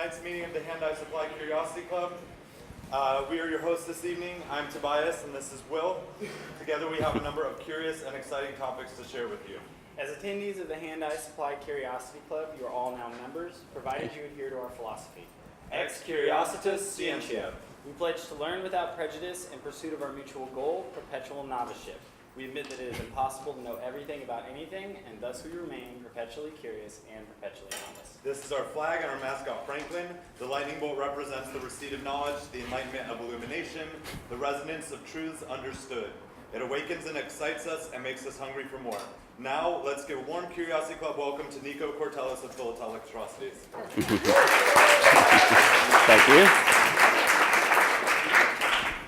tonight's meeting of the Hand-Eye Supply Curiosity Club. We are your hosts this evening. I'm Tobias, and this is Will. Together we have a number of curious and exciting topics to share with you. As attendees of the Hand-Eye Supply Curiosity Club, you are all now members, provided you adhere to our philosophy. Ex curiositas scientia. We pledge to learn without prejudice in pursuit of our mutual goal, perpetual noviceship. We admit that it is impossible to know everything about anything, and thus we remain perpetually curious and perpetually novice. This is our flag and our mascot, Franklin. The lightning bolt represents the receipt of knowledge, the enlightenment of illumination, the resonance of truths understood. It awakens and excites us and makes us hungry for more. Now, let's give a warm Curiosity Club welcome to Niko, Courtelis of Philatelic Atrocities. Thank you.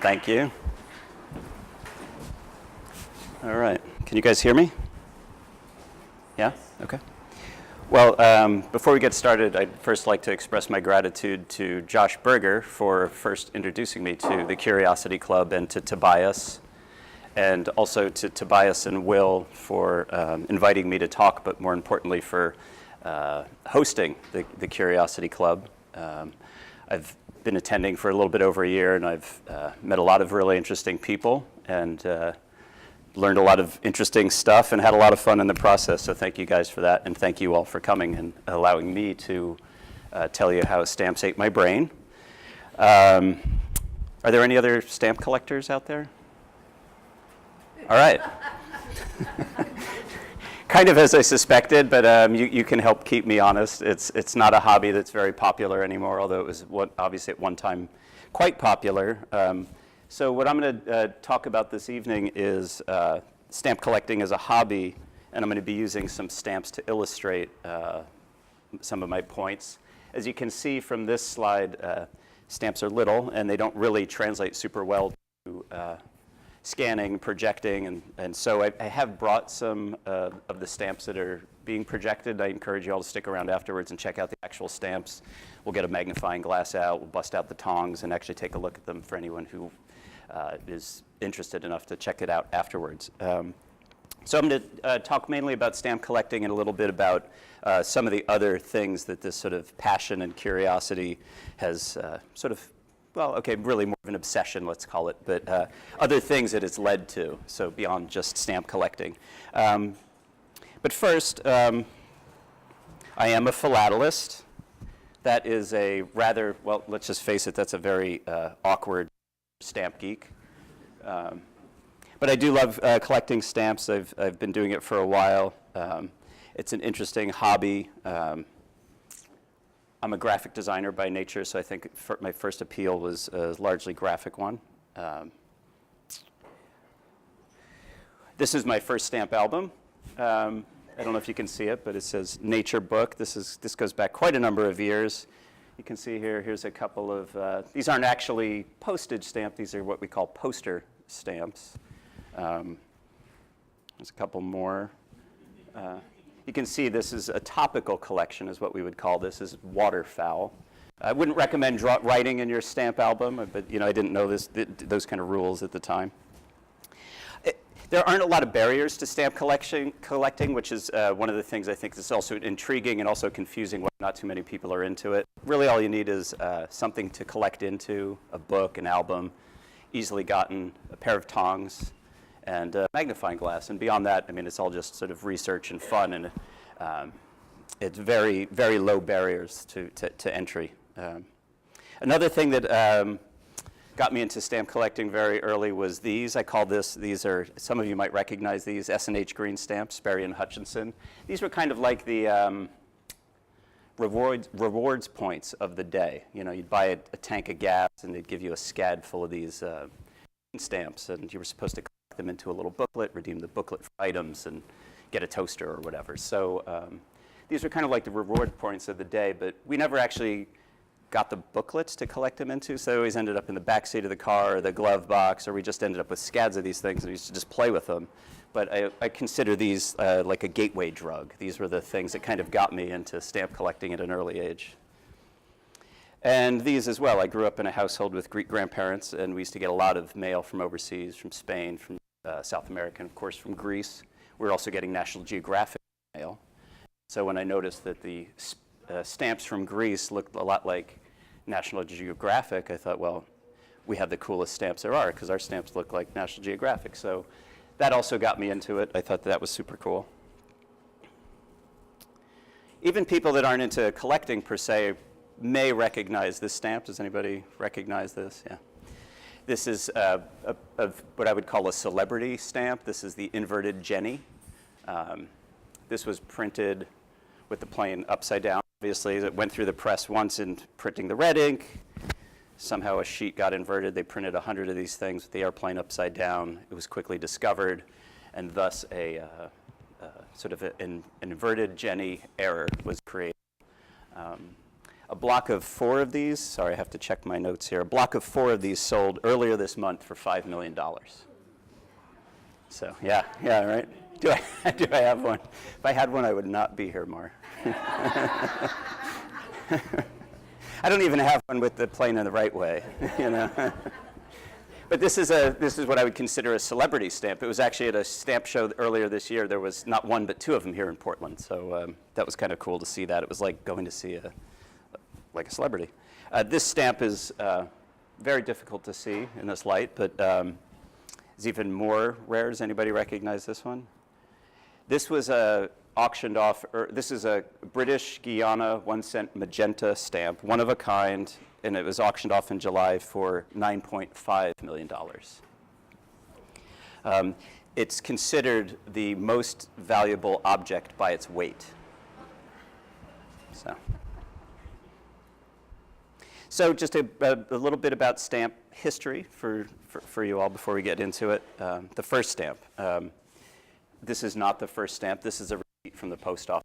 Thank you. All right. Can you guys hear me? Yeah? Okay. Well, before we get started, I'd first like to express my gratitude to Josh Berger for first introducing me to the Curiosity Club, and to Tobias, and also to Tobias and Will for inviting me to talk, but more importantly for hosting the Curiosity Club. I've been attending for a little bit over a year, and I've met a lot of really interesting people, and learned a lot of interesting stuff and had a lot of fun in the process. So thank you guys for that, and thank you all for coming and allowing me to tell you how stamps ate my brain. Are there any other stamp collectors out there? All right. Kind of as I suspected, but you can help keep me honest. It's not a hobby that's very popular anymore, although it was obviously at one time quite popular. So what I'm going to talk about this evening is stamp collecting as a hobby, and I'm going to be using some stamps to illustrate some of my points. As you can see from this slide, stamps are little, and they don't really translate super well to scanning, projecting, and so I have brought some of the stamps that are being projected. I encourage you all to stick around afterwards and check out the actual stamps. We'll get a magnifying glass out, we'll bust out the tongs, and actually take a look at them for anyone who is interested enough to check it out afterwards. So I'm going to talk mainly about stamp collecting and a little bit about some of the other things that this sort of passion and curiosity has sort of, well, okay, really more of an obsession, let's call it, but other things that it's led to, so beyond just stamp collecting. But first, I am a philatelist. That is a rather, well, let's just face it, that's a very awkward stamp geek. But I do love collecting stamps. I've been doing it for a while. It's an interesting hobby. I'm a graphic designer by nature, so I think my first appeal was a largely graphic one. This is my first stamp album. I don't know if you can see it, but it says Nature Book. This goes back quite a number of years. You can see here's a couple of, these aren't actually postage stamps, these are what we call poster stamps. There's a couple more. You can see this is a topical collection is what we would call this, is waterfowl. I wouldn't recommend writing in your stamp album, but I didn't know those kind of rules at the time. There aren't a lot of barriers to stamp collecting, which is one of the things I think is also intriguing and also confusing why not too many people are into it. Really all you need is something to collect into, a book, an album, easily gotten, a pair of tongs, and a magnifying glass. And beyond that, I mean, it's all just sort of research and fun, and it's very, very low barriers to entry. Another thing that got me into stamp collecting very early was these. I call these are, some of you might recognize these, S&H green stamps, Sperry and Hutchinson. These were kind of like the rewards points of the day. You'd buy a tank of gas and they'd give you a scad full of these stamps, and you were supposed to collect them into a little booklet, redeem the booklet for items, and get a toaster or whatever. So these were kind of like the reward points of the day, but we never actually got the booklets to collect them into, so they always ended up in the back seat of the car or the glove box, or we just ended up with scads of these things and we used to just play with them. But I consider these like a gateway drug. These were the things that kind of got me into stamp collecting at an early age. And these as well. I grew up in a household with Greek grandparents, and we used to get a lot of mail from overseas, from Spain, from South America, and of course from Greece. We were also getting National Geographic mail. So when I noticed that the stamps from Greece looked a lot like National Geographic, I thought, well, we have the coolest stamps there are because our stamps look like National Geographic. So that also got me into it. I thought that was super cool. Even people that aren't into collecting per se may recognize this stamp. Does anybody recognize this? Yeah. This is what I would call a celebrity stamp. This is the inverted Jenny. This was printed with the plane upside down. Obviously, it went through the press once in printing the red ink. Somehow a sheet got inverted. They printed 100 of these things with the airplane upside down. It was quickly discovered, and thus a sort of an inverted Jenny error was created. A block of 4 of these, sorry, I have to check my notes here. A block of 4 of these sold earlier this month for $5 million. So yeah, right? Do I have one? If I had one, I would not be here more. I don't even have one with the plane in the right way, you know. But this is what I would consider a celebrity stamp. It was actually at a stamp show earlier this year. There was not 1 but 2 of them here in Portland. So that was kind of cool to see that. It was like going to see a celebrity. This stamp is very difficult to see in this light, but is even more rare. Does anybody recognize this one? This was auctioned off, this is a British Guiana 1 cent magenta stamp, one of a kind, and it was auctioned off in July for $9.5 million. It's considered the most valuable object by its weight. So just a little bit about stamp history for you all before we get into it. The first stamp. This is not the first stamp. This is a receipt from the post office.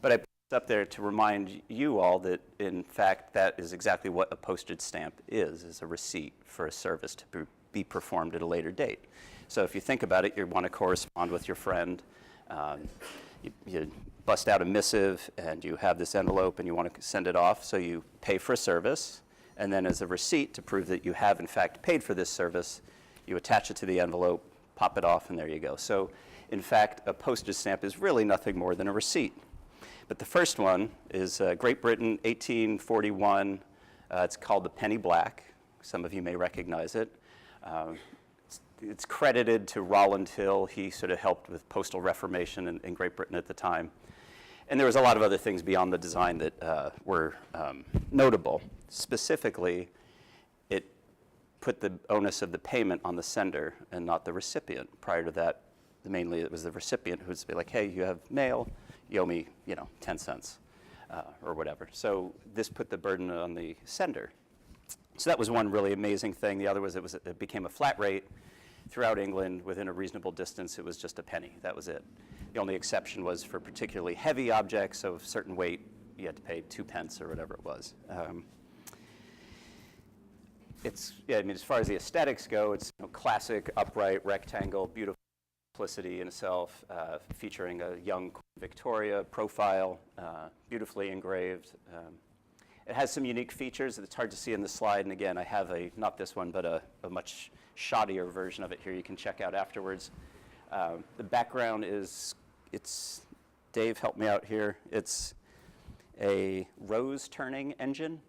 But I put it up there to remind you all that, in fact, that is exactly what a postage stamp is a receipt for a service to be performed at a later date. So if you think about it, you want to correspond with your friend. You bust out a missive, and you have this envelope, and you want to send it off. So you pay for a service, and then as a receipt to prove that you have, in fact, paid for this service, you attach it to the envelope, pop it off, and there you go. So in fact, a postage stamp is really nothing more than a receipt. But the first one is Great Britain, 1841. It's called the penny black. Some of you may recognize it. It's credited to Rowland Hill. He sort of helped with postal reformation in Great Britain at the time. And there was a lot of other things beyond the design that were notable. Specifically, it put the onus of the payment on the sender and not the recipient. Prior to that, mainly it was the recipient who would be like, hey, you have mail, you owe me, 10 cents or whatever. So this put the burden on the sender. So that was one really amazing thing. The other was it became a flat rate throughout England. Within a reasonable distance, it was just a penny. That was it. The only exception was for particularly heavy objects of certain weight, you had to pay 2 pence or whatever it was. As far as the aesthetics go, it's classic, upright, rectangle, beautiful simplicity in itself, featuring a young Victoria profile, beautifully engraved. It has some unique features that it's hard to see in the slide, and again, I have not this one, but a much shoddier version of it here you can check out afterwards. The background it's Dave, help me out here. It's a rose turning engine.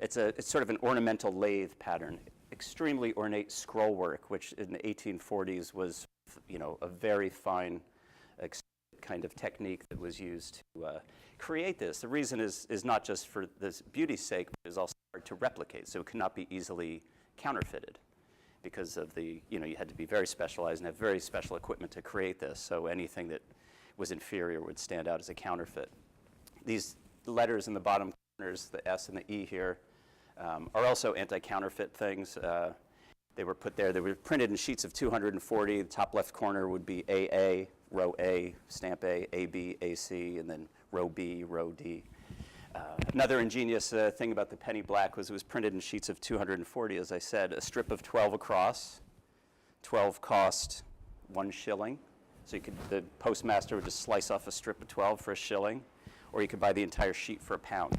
It's sort of an ornamental lathe pattern, extremely ornate scroll work, which in the 1840s was, a very fine kind of technique that was used to create this. The reason is not just for this beauty's sake, but it's also hard to replicate, so it cannot be easily counterfeited because of you had to be very specialized and have very special equipment to create this, so anything that was inferior would stand out as a counterfeit. These letters in the bottom corners, the S and the E here, are also anti-counterfeit things. They were put there. They were printed in sheets of 240. The top left corner would be AA, row A, stamp A, AB, AC, and then row B, row D. Another ingenious thing about the penny black was it was printed in sheets of 240, as I said, a strip of 12 across. 12 cost 1 shilling. So the postmaster would just slice off a strip of 12 for a shilling, or you could buy the entire sheet for £1.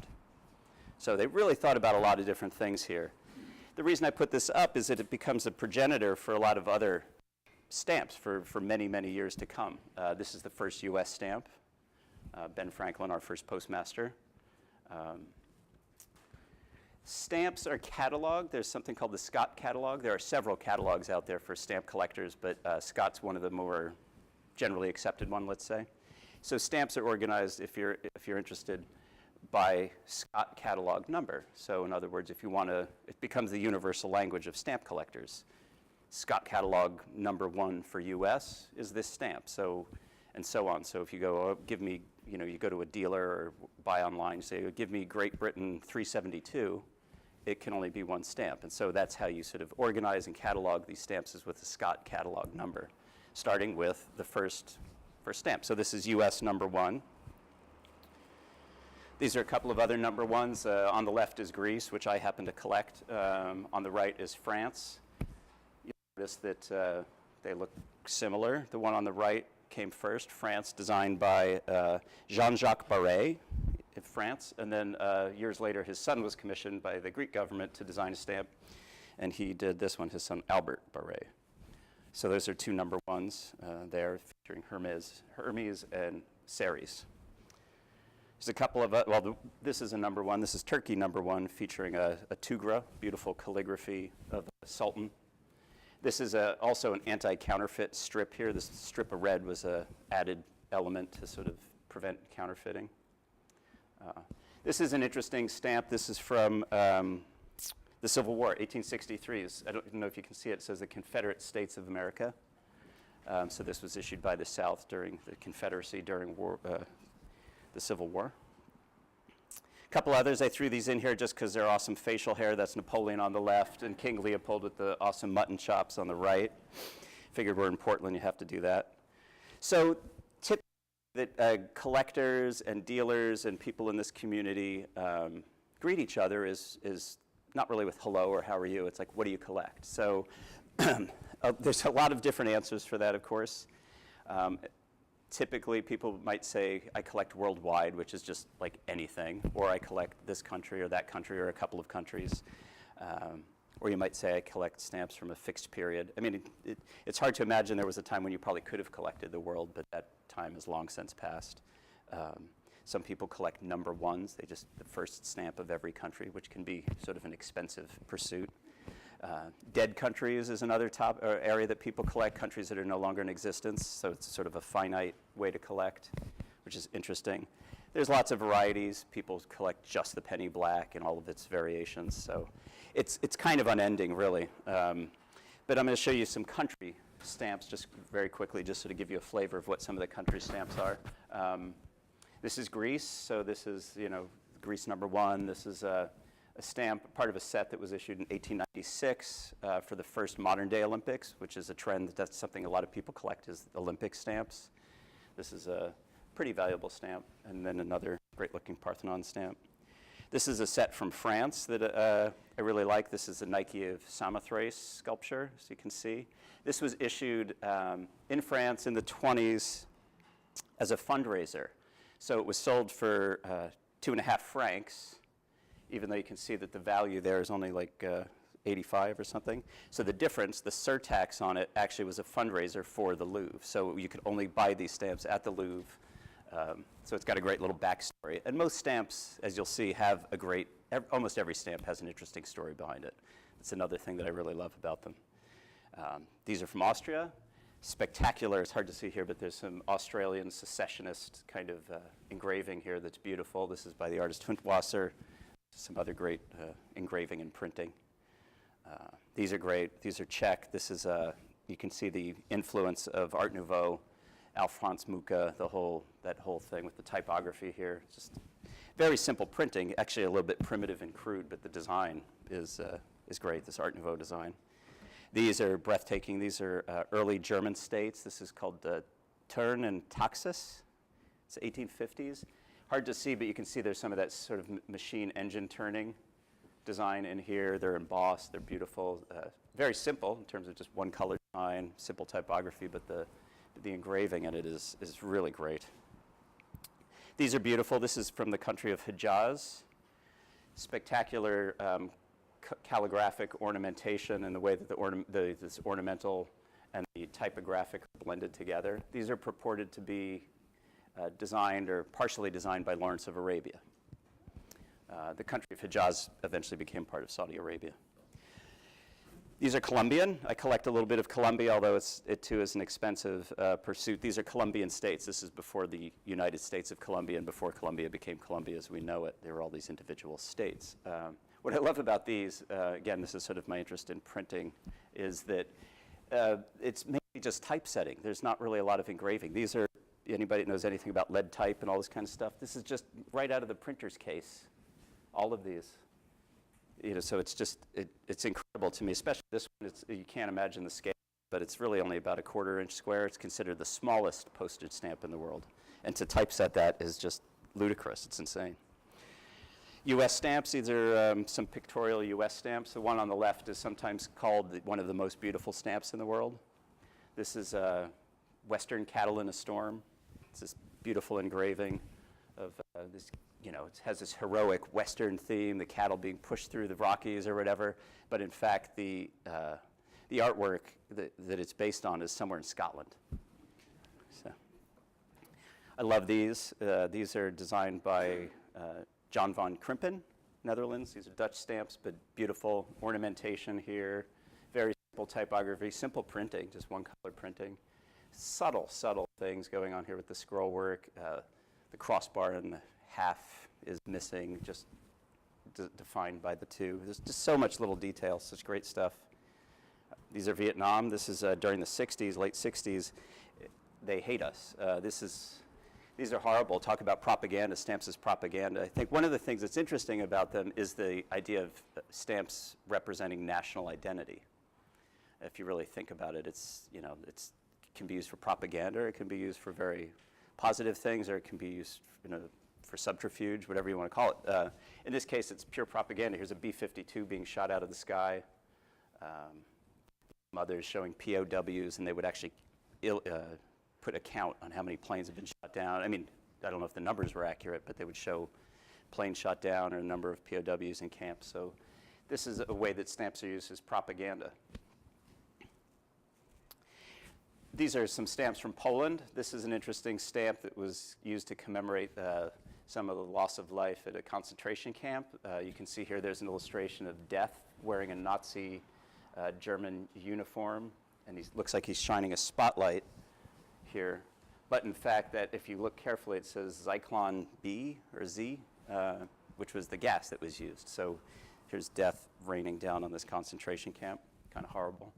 So they really thought about a lot of different things here. The reason I put this up is that it becomes a progenitor for a lot of other stamps for many, many years to come. This is the first US stamp. Ben Franklin, our first postmaster. Stamps are cataloged. There's something called the Scott catalog. There are several catalogs out there for stamp collectors, but Scott's one of the more generally accepted one, let's say. So stamps are organized, if you're interested, by Scott catalog number. So in other words, if you want to, it becomes the universal language of stamp collectors. Scott catalog number 1 for US is this stamp, so, and so on. So if you go, oh, give me, you go to a dealer or buy online, you say, give me Great Britain 372, it can only be one stamp. And so that's how you sort of organize and catalog these stamps, is with the Scott catalog number, starting with the first stamp. So this is US number 1. These are a couple of other number 1s. On the left is Greece, which I happen to collect. On the right is France. You notice that they look similar. The one on the right came first, France, designed by Jean-Jacques Barré in France. And then years later, his son was commissioned by the Greek government to design a stamp. And he did this one, his son Albert Barré. So those are 2 number 1s there, featuring Hermes and Ceres. There's a couple of, this is a number 1. This is Turkey number 1, featuring a tugra, beautiful calligraphy of a sultan. This is also an anti-counterfeit strip here. This strip of red was an added element to sort of prevent counterfeiting. This is an interesting stamp. This is from the Civil War, 1863. I don't know if you can see it. It says the Confederate States of America. So this was issued by the South during the Confederacy during the Civil War. A couple others, I threw these in here just because they're awesome facial hair. That's Napoleon on the left and King Leopold with the awesome mutton chops on the right. Figured we're in Portland, you have to do that. So typically that collectors and dealers and people in this community greet each other is not really with hello or how are you. It's like, what do you collect? So there's a lot of different answers for that, of course. Typically, people might say, I collect worldwide, which is just like anything, or I collect this country or that country or a couple of countries. Or you might say, I collect stamps from a fixed period. I mean, it's hard to imagine there was a time when you probably could have collected the world, but that time has long since passed. Some people collect number 1s, the first stamp of every country, which can be sort of an expensive pursuit. Dead countries is another area that people collect, countries that are no longer in existence, so it's sort of a finite way to collect, which is interesting. There's lots of varieties. People collect just the penny black and all of its variations, so it's kind of unending, really. But I'm going to show you some country stamps just very quickly, just so to give you a flavor of what some of the country stamps are. This is Greece, so this is, Greece number 1. This is a stamp, part of a set that was issued in 1896 for the first modern-day Olympics, which is a trend. That's something a lot of people collect, is Olympic stamps. This is a pretty valuable stamp, and then another great-looking Parthenon stamp. This is a set from France that I really like. This is the Nike of Samothrace sculpture, as you can see. This was issued in France in the 20s as a fundraiser. So it was sold for 2.5 francs, even though you can see that the value there is only like 85 or something. So the difference, the surtax on it, actually was a fundraiser for the Louvre. So you could only buy these stamps at the Louvre. So it's got a great little backstory. And most stamps, as you'll see, have a great, almost every stamp has an interesting story behind it. That's another thing that I really love about them. These are from Austria. Spectacular, it's hard to see here, but there's some Australian secessionist kind of engraving here that's beautiful. This is by the artist Huntwasser. Some other great engraving and printing. These are great. These are Czech. This is, you can see the influence of Art Nouveau, Alphonse Mucha, that whole thing with the typography here. Just very simple printing, actually a little bit primitive and crude, but the design is great, this Art Nouveau design. These are breathtaking. These are early German states. This is called Turn and Taxis. It's 1850s. Hard to see, but you can see there's some of that sort of machine engine turning design in here. They're embossed. They're beautiful. Very simple in terms of just one color design, simple typography, but the engraving in it is really great. These are beautiful. This is from the country of Hijaz. Spectacular calligraphic ornamentation and the way that this ornamental and the typographic are blended together. These are purported to be designed or partially designed by Lawrence of Arabia. The country of Hijaz eventually became part of Saudi Arabia. These are Colombian. I collect a little bit of Colombia, although it too is an expensive pursuit. These are Colombian states. This is before the United States of Colombia and before Colombia became Colombia as we know it. There were all these individual states. What I love about these, again, this is sort of my interest in printing, is that it's mainly just typesetting. There's not really a lot of engraving. These are, anybody that knows anything about lead type and all this kind of stuff, this is just right out of the printer's case, all of these. So it's just, it's incredible to me, especially this one. You can't imagine the scale, but it's really only about a 1/4 inch square. It's considered the smallest postage stamp in the world. And to typeset that is just ludicrous. It's insane. U.S. stamps, these are some pictorial U.S. stamps. The one on the left is sometimes called one of the most beautiful stamps in the world. This is Western Cattle in a Storm. It's this beautiful engraving of this, it has this heroic Western theme, the cattle being pushed through the Rockies or whatever. But in fact, the artwork that it's based on is somewhere in Scotland. So, I love these. These are designed by John van Krimpen, Netherlands. These are Dutch stamps, but beautiful ornamentation here. Very simple typography, simple printing, just one color printing. Subtle things going on here with the scroll work. The crossbar and the half is missing, just defined by the two. There's just so much little detail, such great stuff. These are Vietnam. This is during the 60s, late 60s. They hate us. These are horrible. Talk about propaganda, stamps as propaganda. I think one of the things that's interesting about them is the idea of stamps representing national identity. If you really think about it, it can be used for propaganda, or it can be used for very positive things, or it can be used for subterfuge, whatever you want to call it. In this case, it's pure propaganda. Here's a B-52 being shot out of the sky. Others showing POWs, and they would actually put a count on how many planes have been shot down. I mean, I don't know if the numbers were accurate, but they would show planes shot down or a number of POWs in camps. So this is a way that stamps are used as propaganda. These are some stamps from Poland. This is an interesting stamp that was used to commemorate some of the loss of life at a concentration camp. You can see here there's an illustration of Death wearing a Nazi German uniform, and he looks like he's shining a spotlight here. But in fact, that if you look carefully, it says Zyklon B or Z, which was the gas that was used. So here's death raining down on this concentration camp. Kind of horrible.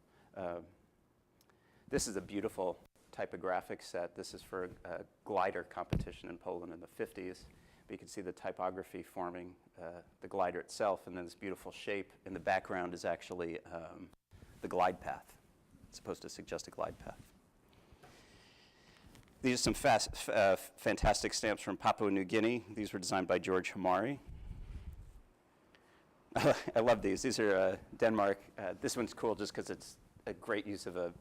This is a beautiful typographic set. This is for a glider competition in Poland in the 50s. But you can see the typography forming the glider itself, and then this beautiful shape in the background is actually the glide path. It's supposed to suggest a glide path. These are some fantastic stamps from Papua New Guinea. These were designed by George Hamari. I love these. These are Denmark. This one's cool just because it's a great use of a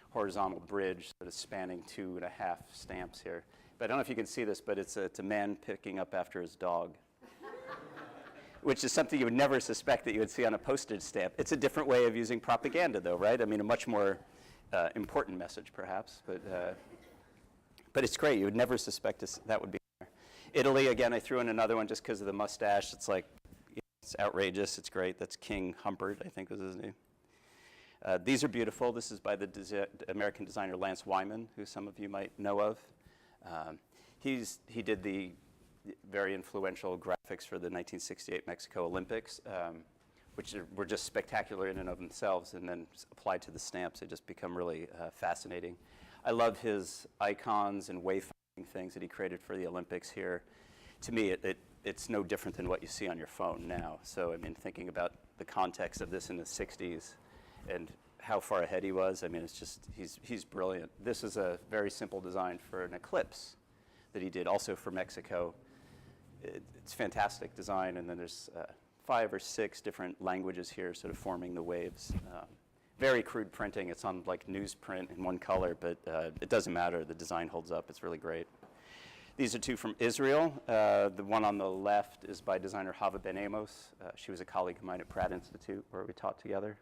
horizontal bridge that is spanning 2.5 stamps here. But I don't know if you can see this, but it's a man picking up after his dog, which is something you would never suspect that you would see on a postage stamp. It's a different way of using propaganda, though, right? I mean, a much more important message, perhaps. But it's great. You would never suspect that would be there. Italy, again, I threw in another one just because of the mustache. It's like, it's outrageous. It's great. That's King Humbert, I think was his name. These are beautiful. This is by the American designer Lance Wyman, who some of you might know of. He did the very influential graphics for the 1968 Mexico Olympics, which were just spectacular in and of themselves, and then applied to the stamps, they just become really fascinating. I love his icons and wayfinding things that he created for the Olympics here. To me, it's no different than what you see on your phone now. So, I mean, thinking about the context of this in the 60s and how far ahead he was, I mean, it's just, he's brilliant. This is a very simple design for an eclipse that he did also for Mexico. It's fantastic design, and then there's 5 or 6 different languages here sort of forming the waves. Very crude printing. It's on like newsprint in one color, but it doesn't matter. The design holds up. It's really great. These are 2 from Israel. The one on the left is by designer Hava Ben Amos. She was a colleague of mine at Pratt Institute where we taught together.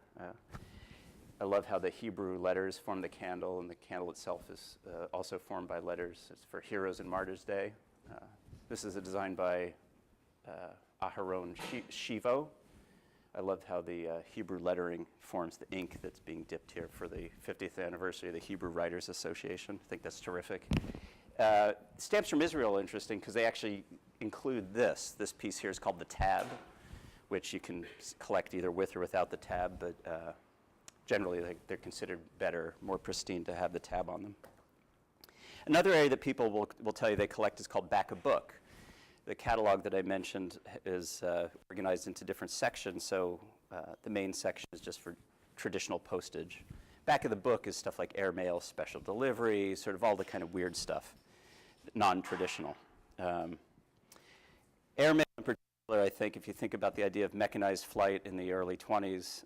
I love how the Hebrew letters form the candle, and the candle itself is also formed by letters. It's for Heroes and Martyrs Day. This is a design by Aharon Shivo. I love how the Hebrew lettering forms the ink that's being dipped here for the 50th anniversary of the Hebrew Writers Association. I think that's terrific. Stamps from Israel are interesting because they actually include this. This piece here is called the tab, which you can collect either with or without the tab, but generally they're considered better, more pristine to have the tab on them. Another area that people will tell you they collect is called back of book. The catalog that I mentioned is organized into different sections, so the main section is just for traditional postage. Back of the book is stuff like Airmail, special delivery, sort of all the kind of weird stuff, non-traditional. Airmail in particular, I think, if you think about the idea of mechanized flight in the early 20s,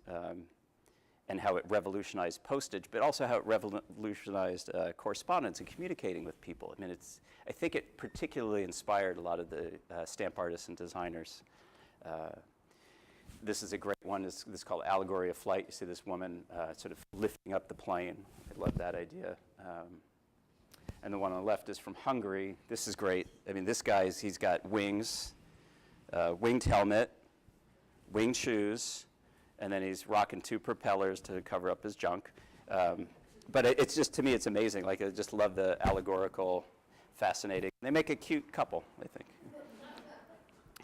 and how it revolutionized postage, but also how it revolutionized correspondence and communicating with people. I mean, I think it particularly inspired a lot of the stamp artists and designers. This is a great one. This is called Allegory of Flight. You see this woman sort of lifting up the plane. I love that idea. And the one on the left is from Hungary. This is great. I mean, this guy's, he's got wings, winged helmet, winged shoes, and then he's rocking 2 propellers to cover up his junk. But it's just, to me, it's amazing. Like, I just love the allegorical, fascinating. They make a cute couple, I think.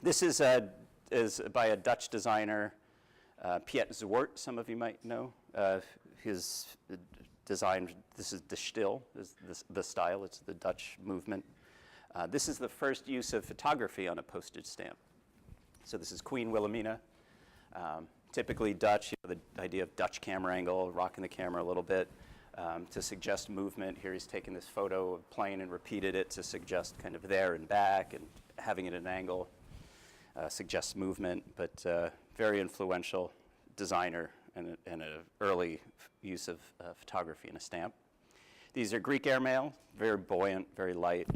This is by a Dutch designer, Piet Zwart, some of you might know. His design, this is de Stil, is the style. It's the Dutch movement. This is the first use of photography on a postage stamp. So this is Queen Wilhelmina. Typically Dutch, you know, the idea of Dutch camera angle, rocking the camera a little bit to suggest movement. Here he's taken this photo of a plane and repeated it to suggest kind of there and back, and having it at an angle suggests movement, but very influential designer and an early use of photography in a stamp. These are Greek airmail, very buoyant, very light.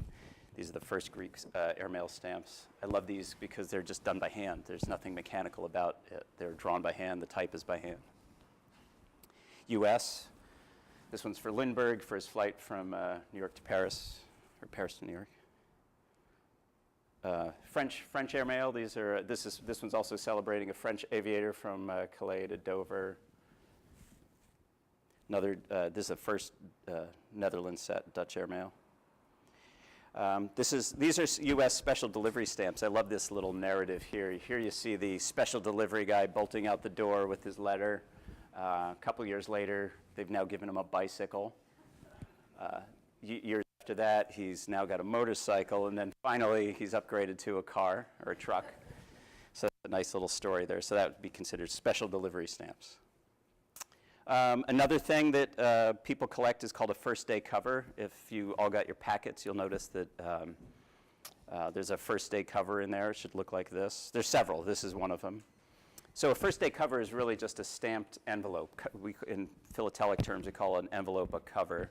These are the first Greek airmail stamps. I love these because they're just done by hand. There's nothing mechanical about it. They're drawn by hand. The type is by hand. US. This one's for Lindbergh for his flight from New York to Paris, or Paris to New York. French airmail. This one's also celebrating a French aviator from Calais to Dover. This is the first Netherlands set Dutch airmail. These are U.S. special delivery stamps. I love this little narrative here. Here you see the special delivery guy bolting out the door with his letter. A couple years later, they've now given him a bicycle. Years after that, he's now got a motorcycle, and then finally, he's upgraded to a car or a truck. So that's a nice little story there. So that would be considered special delivery stamps. Another thing that people collect is called a first day cover. If you all got your packets, you'll notice that there's a first day cover in there. It should look like this. There's several. This is one of them. So a first day cover is really just a stamped envelope. In philatelic terms, we call an envelope a cover.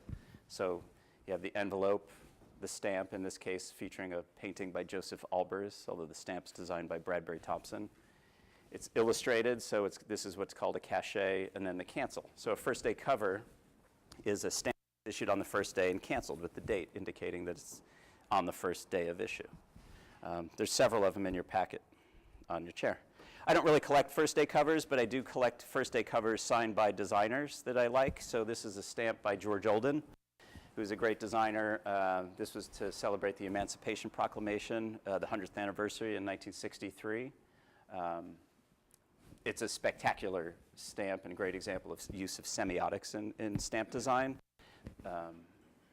So you have the envelope, the stamp, in this case featuring a painting by Joseph Albers, although the stamp's designed by Bradbury Thompson. It's illustrated, so this is what's called a cachet, and then the cancel. So a first day cover is a stamp issued on the first day and canceled with the date, indicating that it's on the first day of issue. There's several of them in your packet on your chair. I don't really collect first day covers, but I do collect first day covers signed by designers that I like. So this is a stamp by George Olden, who's a great designer. This was to celebrate the Emancipation Proclamation, the 100th anniversary in 1963. It's a spectacular stamp and a great example of use of semiotics in stamp design.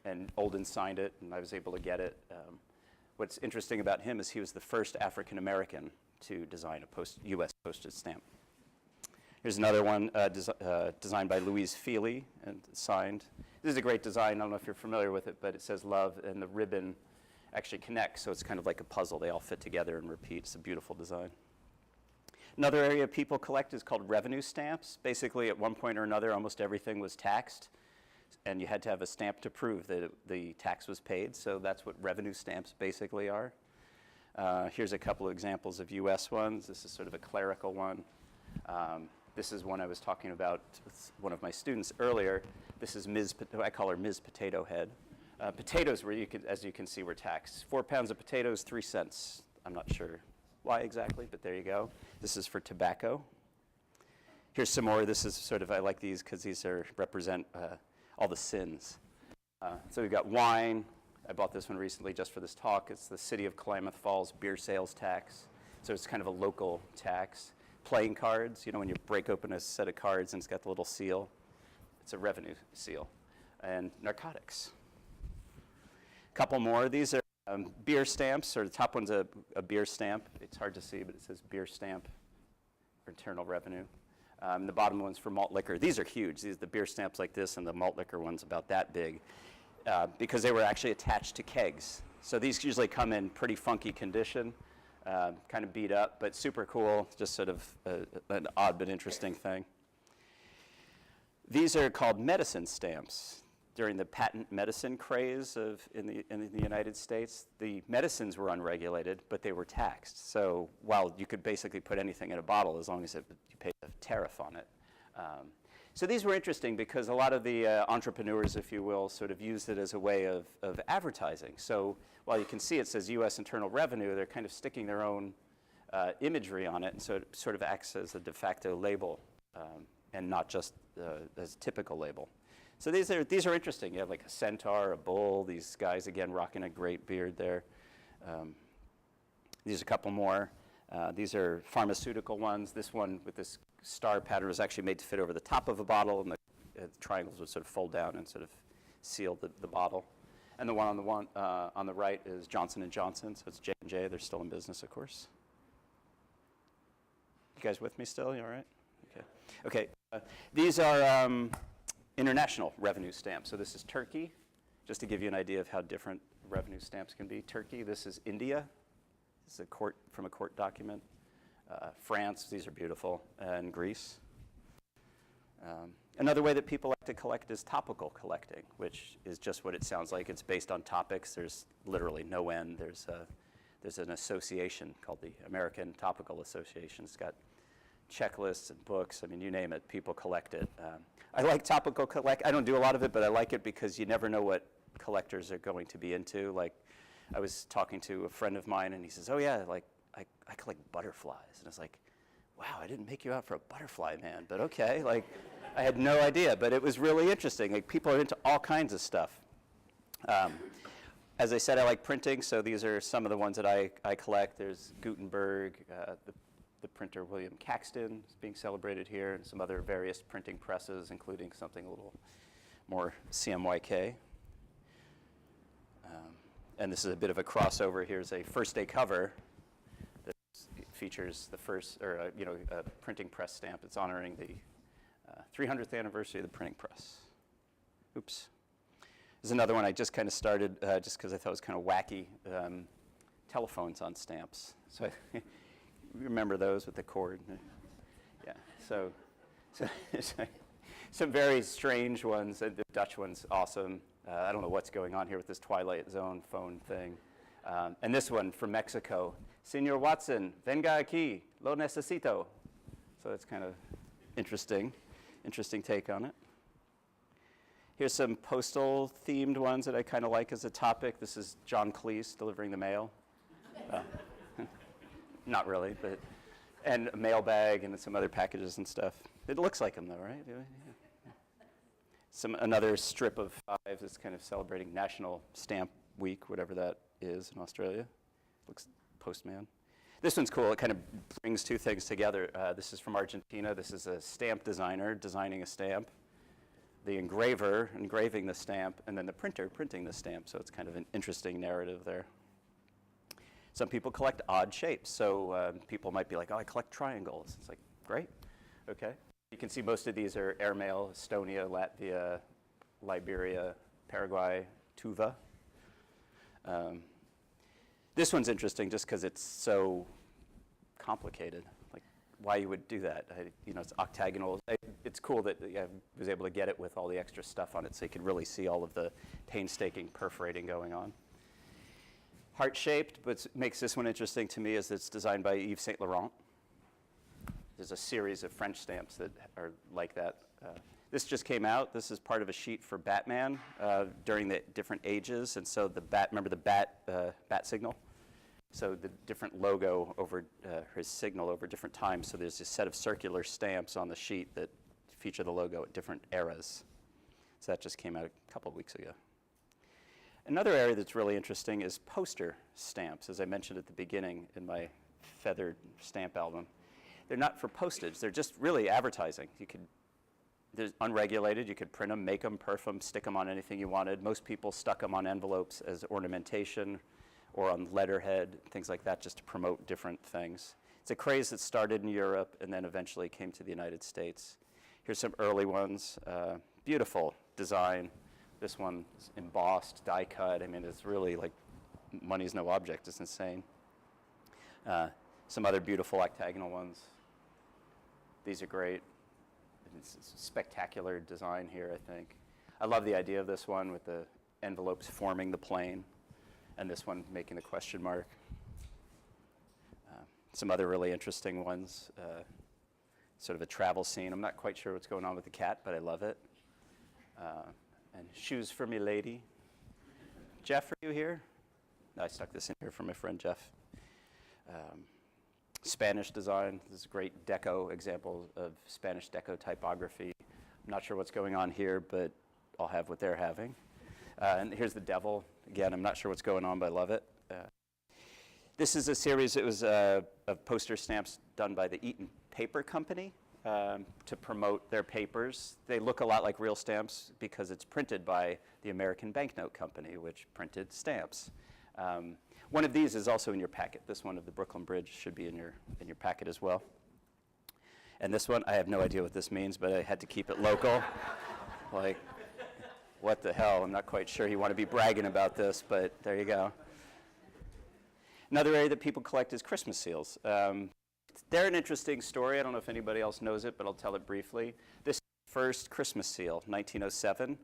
And Olden signed it, and I was able to get it. What's interesting about him is he was the first African American to design a U.S. postage stamp. Here's another one designed by Louise Feely and signed. This is a great design. I don't know if you're familiar with it, but it says love, and the ribbon actually connects, so it's kind of like a puzzle. They all fit together and repeat. It's a beautiful design. Another area people collect is called revenue stamps. Basically, at one point or another, almost everything was taxed, and you had to have a stamp to prove that the tax was paid, so that's what revenue stamps basically are. Here's a couple of examples of US ones. This is sort of a clerical one. This is one I was talking about with one of my students earlier. This is I call her Ms. Potato Head. Potatoes, as you can see, were taxed. 4 pounds of potatoes, 3 cents. I'm not sure why exactly, but there you go. This is for tobacco. Here's some more. This is sort of, I like these because these represent all the sins. So we've got wine. I bought this one recently just for this talk. It's the City of Klamath Falls beer sales tax. So it's kind of a local tax. Playing cards, you know, when you break open a set of cards and it's got the little seal, it's a revenue seal. And narcotics. A couple more. These are beer stamps, or the top one's a beer stamp. It's hard to see, but it says beer stamp for internal revenue. The bottom one's for malt liquor. These are huge. These are the beer stamps like this, and the malt liquor one's about that big, because they were actually attached to kegs. So these usually come in pretty funky condition, kind of beat up, but super cool, just sort of an odd but interesting thing. These are called medicine stamps. During the patent medicine craze in the United States, the medicines were unregulated, but they were taxed. So while you could basically put anything in a bottle as long as you paid a tariff on it. So these were interesting because a lot of the entrepreneurs, if you will, sort of used it as a way of advertising. So while you can see it says U.S. Internal Revenue, they're kind of sticking their own imagery on it, and so it sort of acts as a de facto label and not just as a typical label. So these are interesting. You have like a centaur, a bull, these guys, again, rocking a great beard there. These are a couple more. These are pharmaceutical ones. This one with this star pattern was actually made to fit over the top of a bottle, and the triangles would sort of fold down and sort of seal the bottle. And the one on the right is Johnson & Johnson, so it's J&J. They're still in business, of course. You guys with me still? You all right? Okay. These are international revenue stamps. So this is Turkey, just to give you an idea of how different revenue stamps can be. Turkey, this is India. This is from a court document. France, these are beautiful, and Greece. Another way that people like to collect is topical collecting, which is just what it sounds like. It's based on topics. There's literally no end. There's an association called the American Topical Association. It's got checklists and books. I mean, you name it, people collect it. I like topical I don't do a lot of it, but I like it because you never know what collectors are going to be into. Like, I was talking to a friend of mine, and he says, "Oh yeah, like I collect butterflies," and I was like, "Wow, I didn't make you out for a butterfly man, but okay." Like, I had no idea, but it was really interesting. Like, people are into all kinds of stuff. As I said, I like printing, so these are some of the ones that I collect. There's Gutenberg, the printer William Caxton is being celebrated here, and some other various printing presses, including something a little more CMYK. And this is a bit of a crossover. Here's a first day cover that features the first, or a printing press stamp. It's honoring the 300th anniversary of the printing press. Oops. There's another one I just kind of started just because I thought it was kind of wacky. Telephones on stamps. So remember those with the cord? Yeah. So some very strange ones. The Dutch one's awesome. I don't know what's going on here with this Twilight Zone phone thing. And this one from Mexico. Señor Watson, venga aquí, lo necesito. So it's kind of interesting take on it. Here's some postal themed ones that I kind of like as a topic. This is John Cleese delivering the mail. Not really, but, and a mailbag and some other packages and stuff. It looks like them though, right? Yeah. Another strip of 5 that's kind of celebrating National Stamp Week, whatever that is in Australia. Looks postman. This one's cool. It kind of brings two things together. This is from Argentina. This is a stamp designer designing a stamp, the engraver engraving the stamp, and then the printer printing the stamp. So it's kind of an interesting narrative there. Some people collect odd shapes. So people might be like, "Oh, I collect triangles." It's like, great. Okay. You can see most of these are Airmail, Estonia, Latvia, Liberia, Paraguay, Tuva. This one's interesting just because it's so complicated. Like, why you would do that? It's octagonal. It's cool that I was able to get it with all the extra stuff on it, so you can really see all of the painstaking perforating going on. Heart-shaped, but what makes this one interesting to me is it's designed by Yves Saint Laurent. There's a series of French stamps that are like that. This just came out. This is part of a sheet for Batman during the different ages. And so remember the bat signal? So the different logo over his signal over different times. So there's a set of circular stamps on the sheet that feature the logo at different eras. So that just came out a couple of weeks ago. Another area that's really interesting is poster stamps, as I mentioned at the beginning in my feathered stamp album. They're not for postage. They're just really advertising. They're unregulated. You could print them, make them, perf them, stick them on anything you wanted. Most people stuck them on envelopes as ornamentation or on letterhead, things like that, just to promote different things. It's a craze that started in Europe and then eventually came to the United States. Here's some early ones. Beautiful design. This one is embossed, die cut. I mean, it's really like money's no object. It's insane. Some other beautiful octagonal ones. These are great. It's a spectacular design here, I think. I love the idea of this one with the envelopes forming the plane and this one making the question mark. Some other really interesting ones. Sort of a travel scene. I'm not quite sure what's going on with the cat, but I love it. And shoes for me lady. Jeff, are you here? I stuck this in here for my friend Jeff. Spanish design. This is a great deco example of Spanish deco typography. I'm not sure what's going on here, but I'll have what they're having. And here's the devil. Again, I'm not sure what's going on, but I love it. This is a series, it was of poster stamps done by the Eaton Paper Company to promote their papers. They look a lot like real stamps because it's printed by the American Banknote Company, which printed stamps. One of these is also in your packet. This one of the Brooklyn Bridge should be in your packet as well. And this one, I have no idea what this means, but I had to keep it local. Like, what the hell? I'm not quite sure you want to be bragging about this, but there you go. Another area that people collect is Christmas seals. They're an interesting story. I don't know if anybody else knows it, but I'll tell it briefly. This is the first Christmas seal, 1907.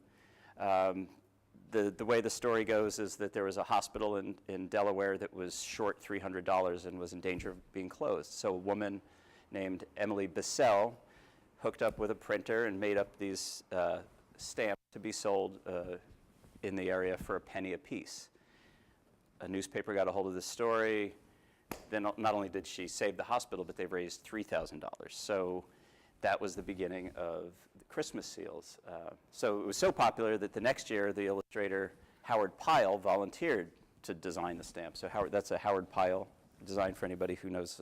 The way the story goes is that there was a hospital in Delaware that was short $300 and was in danger of being closed. So a woman named Emily Bissell hooked up with a printer and made up these stamps to be sold in the area for a penny a piece. A newspaper got a hold of this story. Then not only did she save the hospital, but they raised $3,000. So that was the beginning of the Christmas seals. So it was so popular that the next year, the illustrator Howard Pyle volunteered to design the stamp. So that's a Howard Pyle design for anybody who knows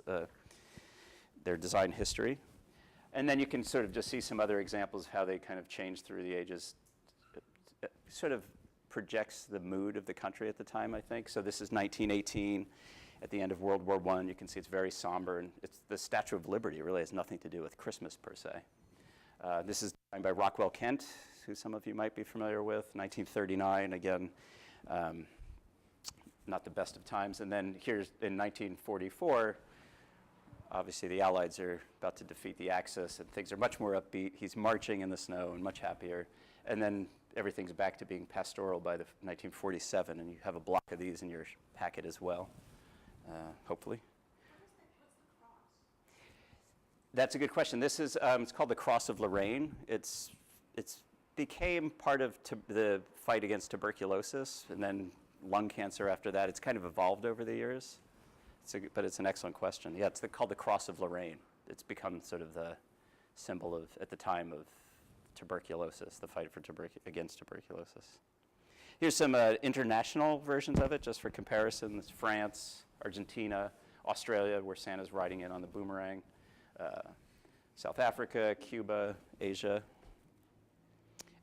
their design history. And then you can sort of just see some other examples of how they kind of changed through the ages. It sort of projects the mood of the country at the time, I think. So this is 1918. At the end of World War I, you can see it's very somber, and it's the Statue of Liberty. It really has nothing to do with Christmas per se. This is designed by Rockwell Kent, who some of you might be familiar with, 1939. Again, not the best of times. And then here's in 1944, obviously the Allies are about to defeat the Axis, and things are much more upbeat. He's marching in the snow and much happier. And then everything's back to being pastoral by the 1947, and you have a block of these in your packet as well. Hopefully. What's the cross? That's a good question. This is, it's called the Cross of Lorraine. It's became part of the fight against tuberculosis and then lung cancer after that. It's kind of evolved over the years, but it's an excellent question. Yeah, it's called the Cross of Lorraine. It's become sort of the symbol of, at the time, of tuberculosis, the fight for against tuberculosis. Here's some international versions of it, just for comparison. It's France, Argentina, Australia, where Santa's riding in on the boomerang, South Africa, Cuba, Asia.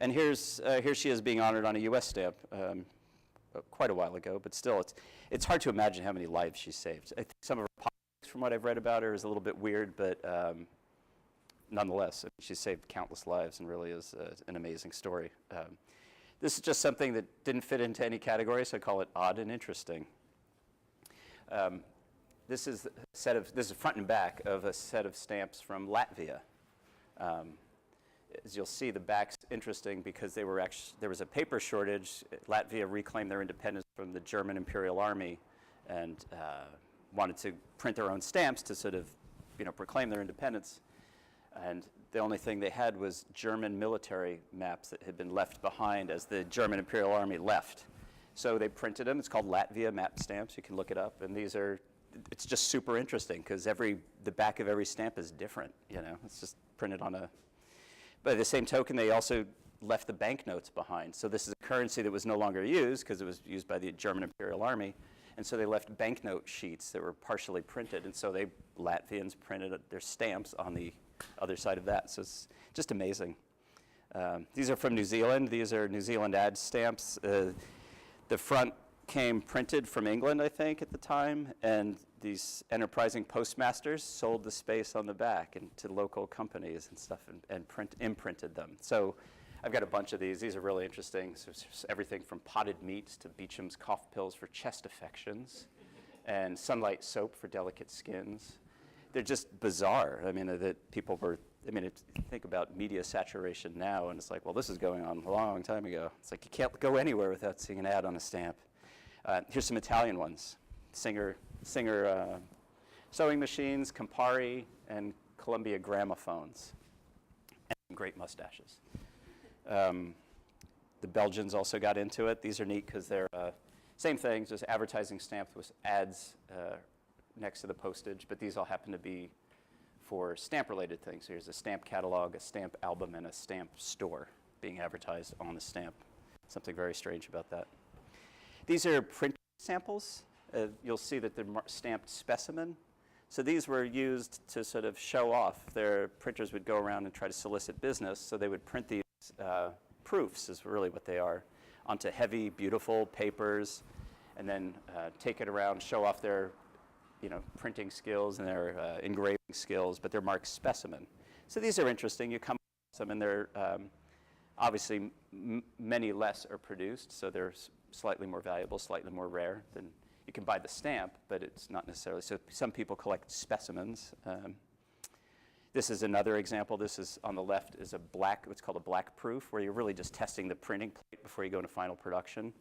And here she is being honored on a U.S. stamp quite a while ago, but still, it's hard to imagine how many lives she saved. I think some of her politics, from what I've read about her, is a little bit weird, but nonetheless, she saved countless lives and really is an amazing story. This is just something that didn't fit into any category, so I call it odd and interesting. This is front and back of a set of stamps from Latvia. As you'll see, the back's interesting because there was a paper shortage. Latvia reclaimed their independence from the German Imperial Army and wanted to print their own stamps to sort of, proclaim their independence. And the only thing they had was German military maps that had been left behind as the German Imperial Army left. So they printed them. It's called Latvia map stamps. You can look it up. And these are, it's just super interesting because the back of every stamp is different, you know. It's just printed on a, by the same token, they also left the banknotes behind. So this is a currency that was no longer used because it was used by the German Imperial Army. And so they left banknote sheets that were partially printed. And so Latvians printed their stamps on the other side of that. So it's just amazing. These are from New Zealand. These are New Zealand ad stamps. The front came printed from England, I think, at the time. And these enterprising postmasters sold the space on the back to local companies and stuff and imprinted them. So I've got a bunch of these. These are really interesting. So it's everything from potted meats to Beecham's cough pills for chest affections and Sunlight soap for delicate skins. They're just bizarre. I mean, that people were, think about media saturation now, and it's like, well, this is going on a long time ago. It's like you can't go anywhere without seeing an ad on a stamp. Here's some Italian ones. Singer sewing machines, Campari, and Columbia gramophones. And some great mustaches. The Belgians also got into it. These are neat because they're same thing, just advertising stamps with ads next to the postage, but these all happen to be for stamp-related things. Here's a stamp catalog, a stamp album, and a stamp store being advertised on the stamp. Something very strange about that. These are print samples. You'll see that they're stamped specimen. So these were used to sort of show off. Their printers would go around and try to solicit business, so they would print these proofs, is really what they are, onto heavy, beautiful papers, and then take it around, show off their printing skills and their engraving skills, but they're marked specimen. So these are interesting. You come across them, and they're obviously many less are produced, so they're slightly more valuable, slightly more rare than you can buy the stamp, but it's not necessarily. So some people collect specimens. This is another example. This is on the left is what's called a black proof, where you're really just testing the printing plate before you go into final production.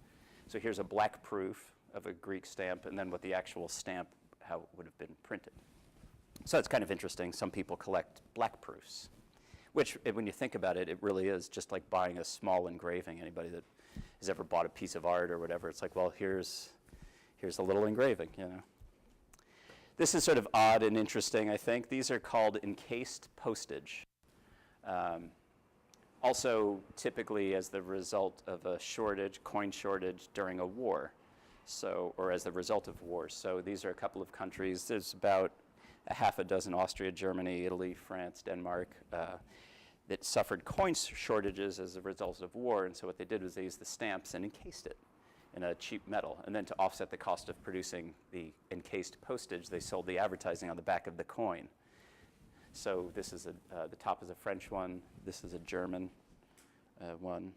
So here's a black proof of a Greek stamp, and then what the actual stamp, how it would have been printed. So it's kind of interesting. Some people collect black proofs, which, when you think about it, it really is just like buying a small engraving. Anybody that has ever bought a piece of art or whatever, it's like, well, here's a little engraving, This is sort of odd and interesting, I think. These are called encased postage. Also, typically as the result of a coin shortage during a war, or as the result of war. So these are a couple of countries. There's about a half a dozen: Austria, Germany, Italy, France, Denmark, that suffered coin shortages as a result of war. And so what they did was they used the stamps and encased it in a cheap metal. And then to offset the cost of producing the encased postage, they sold the advertising on the back of the coin. So this is the top is a French one. This is a German one.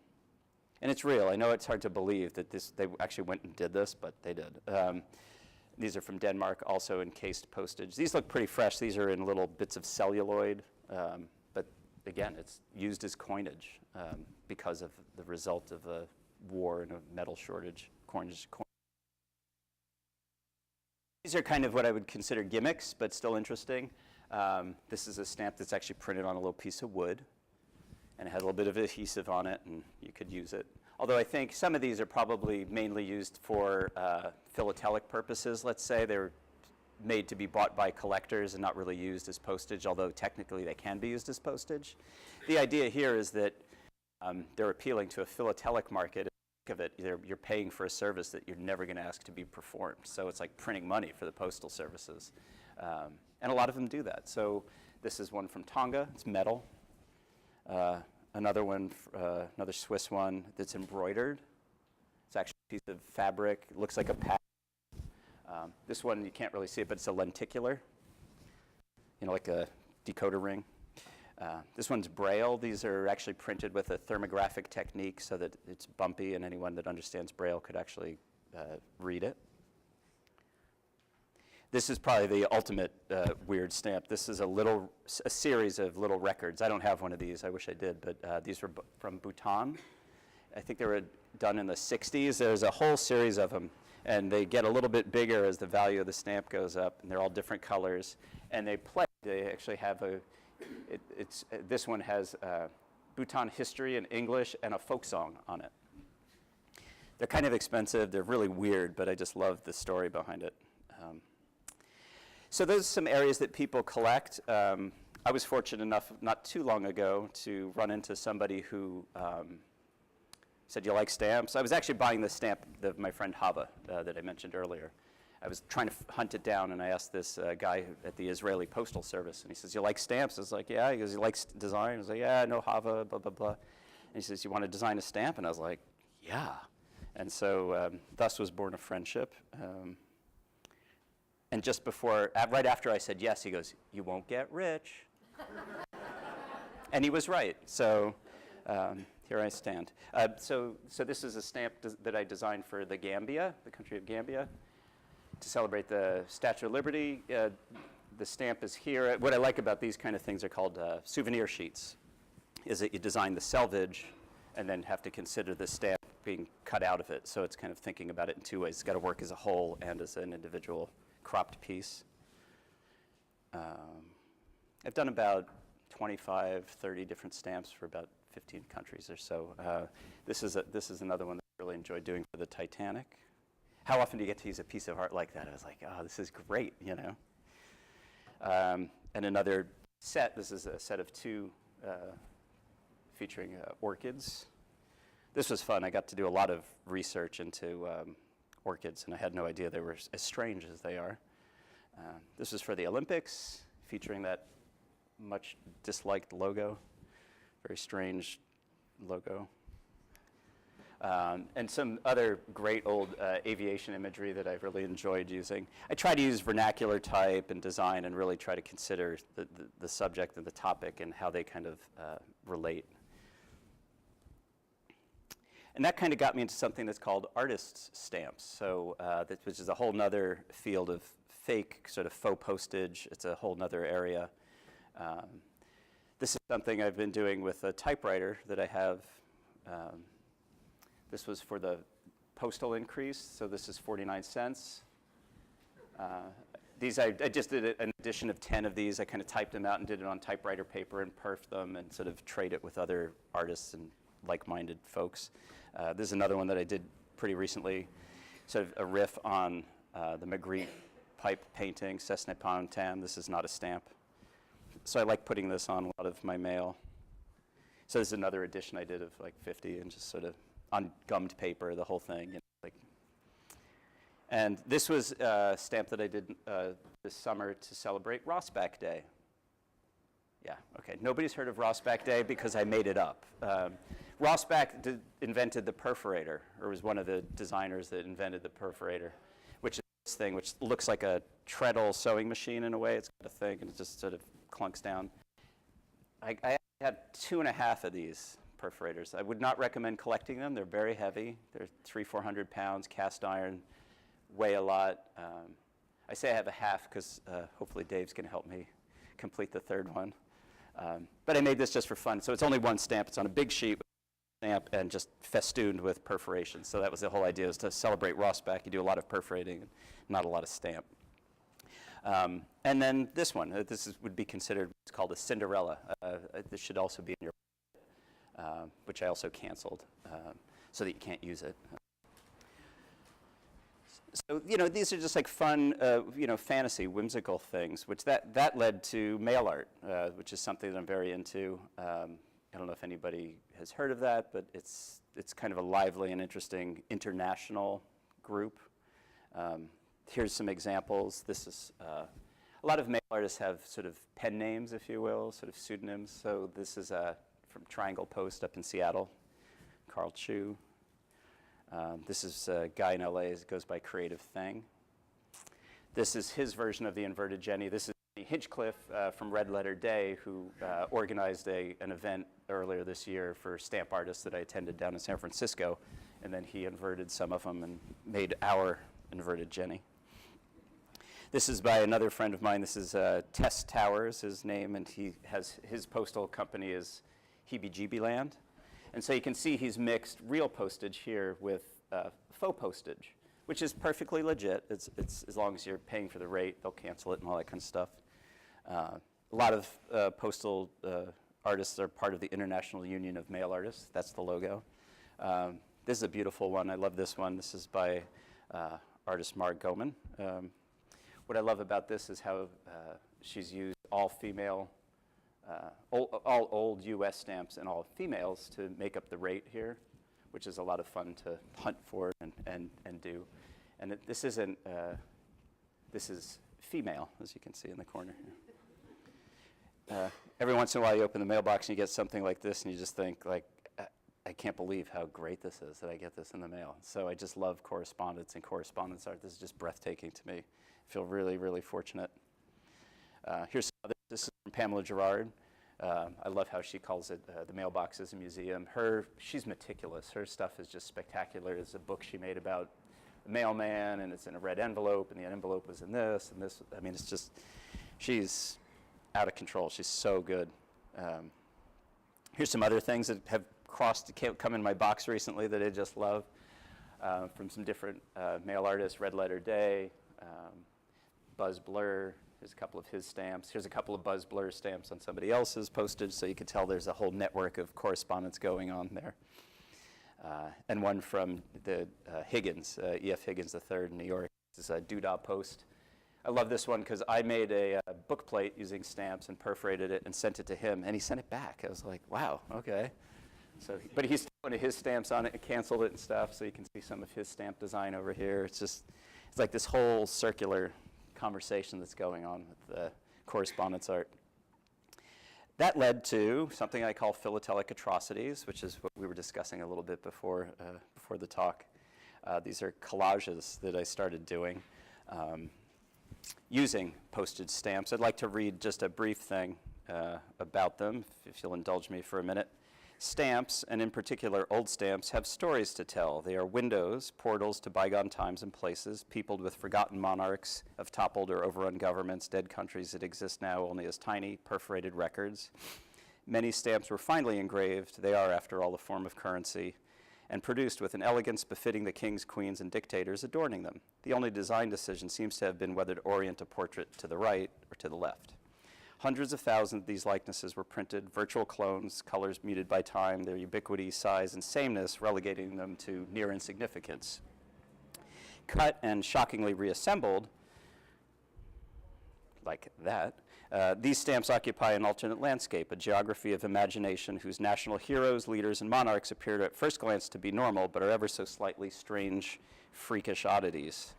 And it's real. I know it's hard to believe that they actually went and did this, but they did. These are from Denmark, also encased postage. These look pretty fresh. These are in little bits of celluloid. But again, it's used as coinage because of the result of a war and a metal shortage. These are kind of what I would consider gimmicks, but still interesting. This is a stamp that's actually printed on a little piece of wood, and it has a little bit of adhesive on it, and you could use it. Although I think some of these are probably mainly used for philatelic purposes, let's say. They're made to be bought by collectors and not really used as postage, although technically they can be used as postage. The idea here is that they're appealing to a philatelic market. Think of it, you're paying for a service that you're never going to ask to be performed. So it's like printing money for the postal services. And a lot of them do that. So this is one from Tonga. It's metal. Another one, another Swiss one that's embroidered. It's actually a piece of fabric. It looks like a patch. This one, you can't really see it, but it's a lenticular, like a decoder ring. This one's Braille. These are actually printed with a thermographic technique so that it's bumpy, and anyone that understands Braille could actually read it. This is probably the ultimate weird stamp. This is a series of little records. I don't have one of these. I wish I did, but these were from Bhutan. I think they were done in the 60s. There's a whole series of them, and they get a little bit bigger as the value of the stamp goes up, and they're all different colors. And they actually have this one has Bhutan history in English and a folk song on it. They're kind of expensive. They're really weird, but I just love the story behind it. So those are some areas that people collect. I was fortunate enough not too long ago to run into somebody who said, "You like stamps?" I was actually buying the stamp of my friend Hava that I mentioned earlier. I was trying to hunt it down, and I asked this guy at the Israeli Postal Service, and he says, "You like stamps?" I was like, "Yeah." He goes, "You like design?" I was like, "Yeah, I know Hava, blah, blah, blah." And he says, "You want to design a stamp?" And I was like, "Yeah." And so thus was born a friendship. And just before, right after I said yes, he goes, "You won't get rich." And he was right. So here I stand. So this is a stamp that I designed for the Gambia, the country of Gambia, to celebrate the Statue of Liberty. The stamp is here. What I like about these kind of things are called souvenir sheets, is that you design the selvage and then have to consider the stamp being cut out of it. So it's kind of thinking about it in two ways. It's got to work as a whole and as an individual cropped piece. I've done about 25, 30 different stamps for about 15 countries or so. This is another one that I really enjoyed doing for the Titanic. How often do you get to use a piece of art like that? I was like, oh, this is great, you know. And another set, this is a set of two featuring orchids. This was fun. I got to do a lot of research into orchids, and I had no idea they were as strange as they are. This is for the Olympics, featuring that much disliked logo, very strange logo. And some other great old aviation imagery that I've really enjoyed using. I try to use vernacular type and design and really try to consider the subject and the topic and how they kind of relate. And that kind of got me into something that's called artist stamps. So which is a whole nother field of fake, sort of faux postage. It's a whole nother area. This is something I've been doing with a typewriter that I have. This was for the postal increase, so this is 49 cents. These, I just did an edition of 10 of these. I kind of typed them out and did it on typewriter paper and perfed them and sort of trade it with other artists and like-minded folks. This is another one that I did pretty recently, sort of a riff on the Magritte pipe painting, Cessna Pontam. This is not a stamp. So I like putting this on a lot of my mail. So this is another edition I did of like 50 and just sort of on gummed paper, the whole thing. You know, like. And this was a stamp that I did this summer to celebrate Rossback Day. Yeah, okay. Nobody's heard of Rossback Day because I made it up. Rossback invented the perforator, or was one of the designers that invented the perforator, which is this thing which looks like a treadle sewing machine in a way. It's got a thing and it just sort of clunks down. I had 2.5 of these perforators. I would not recommend collecting them. They're very heavy. They're 300-400 pounds, cast iron, weigh a lot. I say I have a half because hopefully Dave's going to help me complete the third one. But I made this just for fun. So it's only one stamp. It's on a big sheet with a stamp and just festooned with perforation. So that was the whole idea, is to celebrate Rossback. You do a lot of perforating and not a lot of stamp. And then this one, would be considered what's called a Cinderella. This should also be in your which I also canceled so that you can't use it. So, you know, these are just like fun, you know, fantasy, whimsical things, which that led to mail art, which is something that I'm very into. I don't know if anybody has heard of that, but it's kind of a lively and interesting international group. Here's some examples. This is, a lot of mail artists have sort of pen names, if you will, sort of pseudonyms. So this is from Triangle Post up in Seattle, Carl Chu. This is a guy in LA that goes by Creative Thing. This is his version of the inverted Jenny. This is Hinchcliffe from Red Letter Day, who organized an event earlier this year for stamp artists that I attended down in San Francisco. And then he inverted some of them and made our inverted Jenny. This is by another friend of mine. This is Tess Towers, his name, and he has his postal company is Heebie-Jeebie Land. And so you can see he's mixed real postage here with faux postage, which is perfectly legit. It's as long as you're paying for the rate, they'll cancel it and all that kind of stuff. A lot of postal artists are part of the International Union of Mail Artists. That's the logo. This is a beautiful one. I love this one. This is by artist Marg Goman. What I love about this is how she's used all female, all old U.S. stamps and all females to make up the rate here, which is a lot of fun to hunt for and do. And this isn't, this is female, as you can see in the corner here. Every once in a while you open the mailbox and you get something like this and you just think, like, I can't believe how great this is that I get this in the mail. So I just love correspondence and correspondence art. This is just breathtaking to me. I feel really, really fortunate. Here's some other. This is from Pamela Gerard. I love how she calls it the mailbox is a museum. She's meticulous. Her stuff is just spectacular. There's a book she made about the mailman, and it's in a red envelope, and the envelope was in this and this. I mean, it's just, she's out of control. She's so good. Here's some other things that have come in my box recently that I just love from some different mail artists. Red Letter Day, Buzz Blur. Here's a couple of his stamps. Here's a couple of Buzz Blur stamps on somebody else's Postage, so you can tell there's a whole network of correspondence going on there. And one from the Higgins, E.F. Higgins III in New York. This is a Doodah Post. I love this one because I made a book plate using stamps and perforated it and sent it to him, and he sent it back. I was like, wow, okay. So, but he's still one of his stamps on it and canceled it and stuff, so you can see some of his stamp design over here. It's just, it's like this whole circular conversation that's going on with correspondence art. That led to something I call Philatelic Atrocities, which is what we were discussing a little bit before the talk. These are collages that I started doing using postage stamps. I'd like to read just a brief thing about them, if you'll indulge me for a minute. Stamps, and in particular old stamps, have stories to tell. They are windows, portals to bygone times and places, peopled with forgotten monarchs of toppled or overrun governments, dead countries that exist now only as tiny, perforated records. Many stamps were finally engraved. They are, after all, a form of currency, and produced with an elegance befitting the kings, queens, and dictators adorning them. The only design decision seems to have been whether to orient a portrait to the right or to the left. Hundreds of thousands of these likenesses were printed, virtual clones, colors muted by time, their ubiquity, size, and sameness relegating them to near insignificance. Cut and shockingly reassembled, like that, these stamps occupy an alternate landscape, a geography of imagination whose national heroes, leaders, and monarchs appear to at first glance to be normal, but are ever so slightly strange, freakish oddities.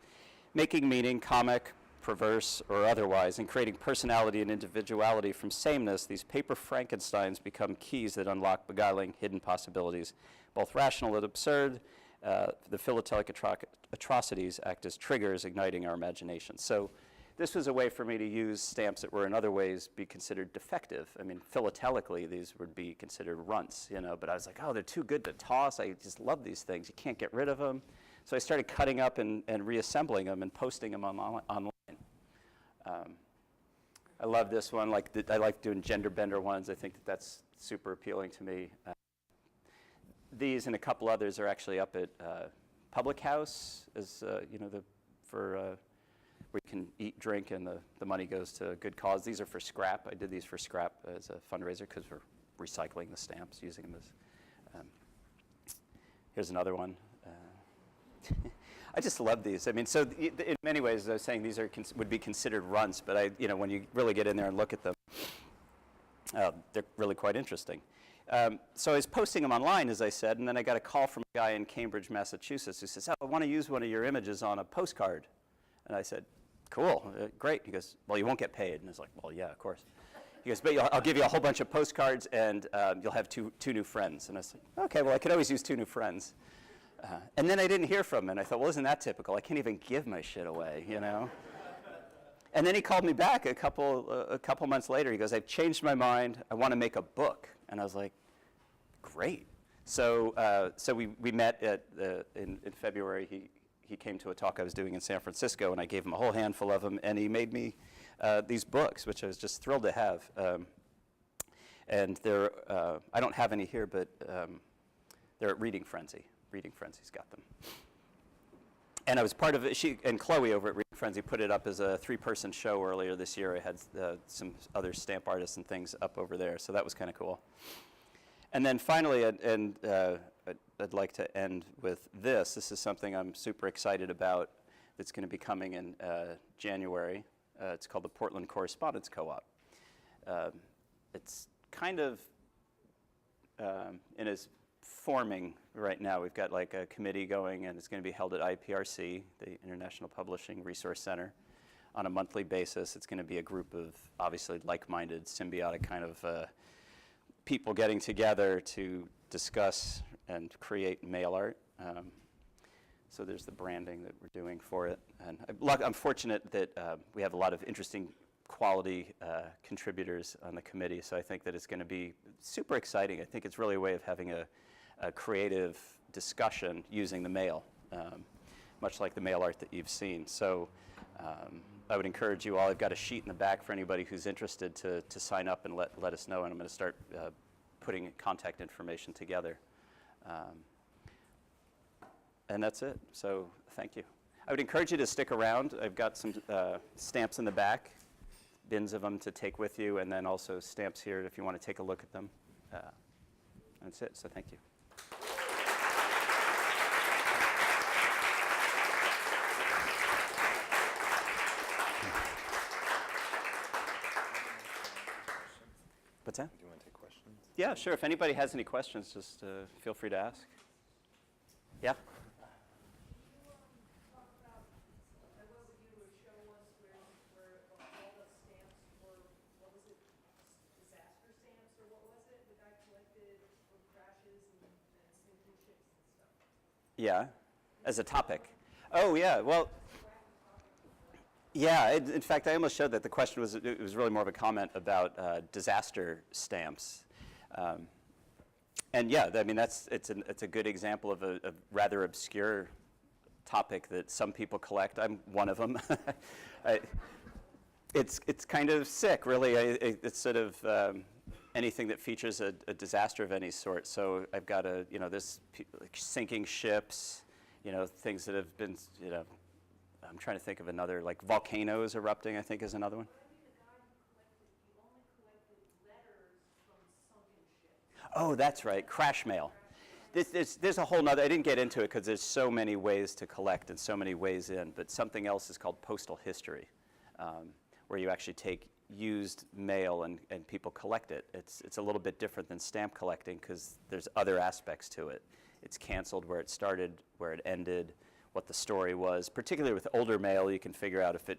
Making meaning comic, perverse, or otherwise, and creating personality and individuality from sameness, these paper Frankensteins become keys that unlock beguiling hidden possibilities, both rational and absurd. The philatelic atrocities act as triggers, igniting our imagination. So this was a way for me to use stamps that were in other ways be considered defective. I mean, philatelically, these would be considered runts, you know, but I was like, oh, they're too good to toss. I just love these things. You can't get rid of them. So I started cutting up and reassembling them and posting them online. I love this one. I like doing gender bender ones. I think that's super appealing to me. These and a couple others are actually up at Public House, as you know, where you can eat, drink, and the money goes to a good cause. These are for scrap. I did these for scrap as a fundraiser because we're recycling the stamps, using them as. Here's another one. I just love these. I mean, so in many ways, as I was saying, these would be considered runts, but when you really get in there and look at them, they're really quite interesting. So I was posting them online, as I said, and then I got a call from a guy in Cambridge, Massachusetts, who says, "Oh, I want to use one of your images on a postcard." And I said, "Cool, great." He goes, "Well, you won't get paid." And I was like, "Well, yeah, of course." He goes, "But I'll give you a whole bunch of postcards, and you'll have two new friends." And I was like, "Okay, well, I could always use 2 new friends." And then I didn't hear from him, and I thought, well, isn't that typical? I can't even give my shit away, you know? And then he called me back a couple months later. He goes, "I've changed my mind. I want to make a book." And I was like, great. So we met in February. He came to a talk I was doing in San Francisco, and I gave him a whole handful of them, and he made me these books, which I was just thrilled to have. And they're, I don't have any here, but they're at Reading Frenzy. Reading Frenzy's got them. And I was part of it. She and Chloe over at Reading Frenzy put it up as a 3-person show earlier this year. I had some other stamp artists and things up over there, so that was kind of cool. And then finally, I'd like to end with this. This is something I'm super excited about that's going to be coming in January. It's called the Portland Correspondence Co-op. It's kind of in its forming right now. We've got like a committee going, and it's going to be held at IPRC, the International Publishing Resource Center, on a monthly basis. It's going to be a group of obviously like-minded, symbiotic kind of people getting together to discuss and create mail art. So there's the branding that we're doing for it. And I'm fortunate that we have a lot of interesting quality contributors on the committee, so I think that it's going to be super exciting. I think it's really a way of having a creative discussion using the mail, much like the mail art that you've seen. So I would encourage you all. I've got a sheet in the back for anybody who's interested to sign up and let us know, and I'm going to start putting contact information together. And that's it. So thank you. I would encourage you to stick around. I've got some stamps in the back, bins of them to take with you, and then also stamps here if you want to take a look at them. That's it. So thank you. What's that? Do you want to take questions? Yeah, sure. If anybody has any questions, just feel free to ask. Yeah? Yeah, as a topic. Oh, yeah. Well, yeah. In fact, I almost showed that the question was, it was really more of a comment about disaster stamps. And yeah, I mean, it's a good example of a rather obscure topic that some people collect. I'm one of them. It's kind of sick, really. It's sort of anything that features a disaster of any sort. So I've got there's like sinking ships, things that have been, I'm trying to think of another, like volcanoes erupting, I think is another one. Oh, that's right, crash mail. There's a whole nother, I didn't get into it because there's so many ways to collect and so many ways in, but something else is called postal history, where you actually take used mail and people collect it. It's a little bit different than stamp collecting because there's other aspects to it. It's canceled where it started, where it ended, what the story was. Particularly with older mail, you can figure out if it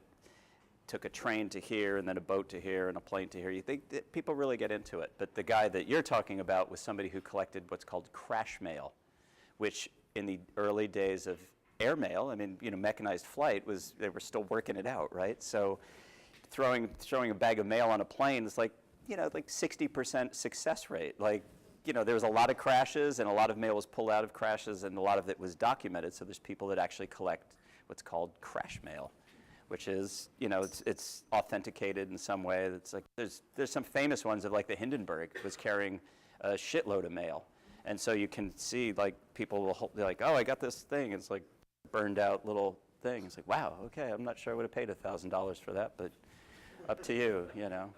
took a train to here and then a boat to here and a plane to here. You think that people really get into it. But the guy that you're talking about was somebody who collected what's called crash mail, which in the early days of airmail, I mean, mechanized flight they were still working it out, right? So throwing a bag of mail on a plane is like 60% success rate. Like, there was a lot of crashes and a lot of mail was pulled out of crashes and a lot of it was documented. So there's people that actually collect what's called crash mail, which is, it's authenticated in some way. It's like, there's some famous ones of like the Hindenburg was carrying a shitload of mail. And so you can see like people will be like, oh, I got this thing. It's like burned out little thing. It's like, wow, okay, I'm not sure I would have paid $1,000 for that, but up to you,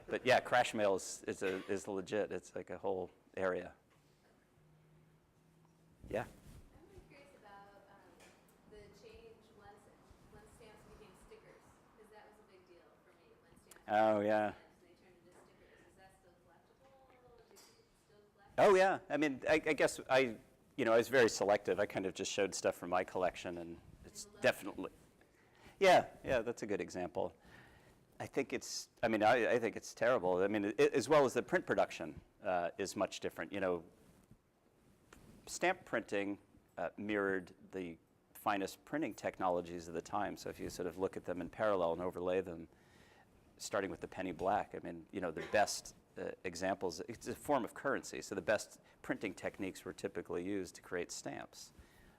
But yeah, crash mail is legit. It's like a whole area. Yeah. I'm really curious about the change when stamps became stickers, because that was a big deal for me when stamps Oh, yeah. they turned into stickers. Is that still collectible? Do you think it's still collectible? Oh, yeah. I mean, I guess I was very selective. I kind of just showed stuff from my collection, and it's definitely. Yeah, that's a good example. I think it's terrible. I mean, as well as the print production is much different. Stamp printing mirrored the finest printing technologies of the time. So if you sort of look at them in parallel and overlay them, starting with the penny black, I mean, the best examples, it's a form of currency. So the best printing techniques were typically used to create stamps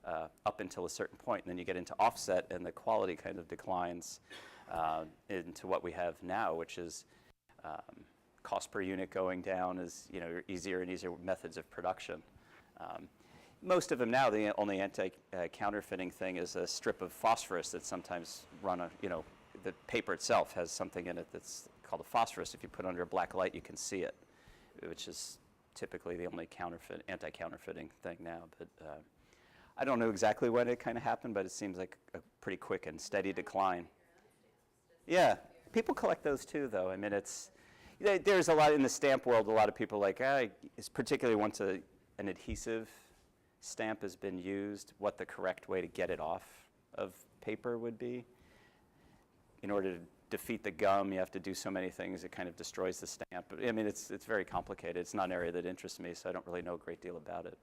up until a certain point. And then you get into offset and the quality kind of declines into what we have now, which is cost per unit going down as easier and easier methods of production. Most of them now, the only anti-counterfeiting thing is a strip of phosphorus that's sometimes run the paper itself has something in it that's called a phosphorus. If you put it under a black light, you can see it, which is typically the only anti-counterfeiting thing now. But I don't know exactly when it kind of happened, but it seems like a pretty quick and steady decline. Yeah, people collect those too, though. I mean, there's a lot in the stamp world. A lot of people like, it's particularly once an adhesive stamp has been used, what the correct way to get it off of paper would be. In order to defeat the gum, you have to do so many things. It kind of destroys the stamp. I mean, it's very complicated. It's not an area that interests me, so I don't really know a great deal about it.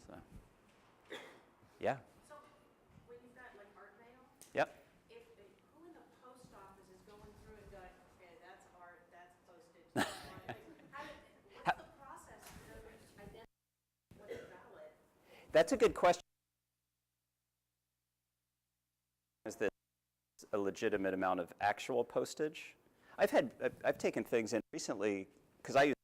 So, yeah. So, when you've got like art mail, Yep. who in the post office is going through and going, okay, that's art, that's postage, that's one. What's the process in order to identify what's valid? That's a good question. Is that a legitimate amount of actual postage? I've taken things in recently because I use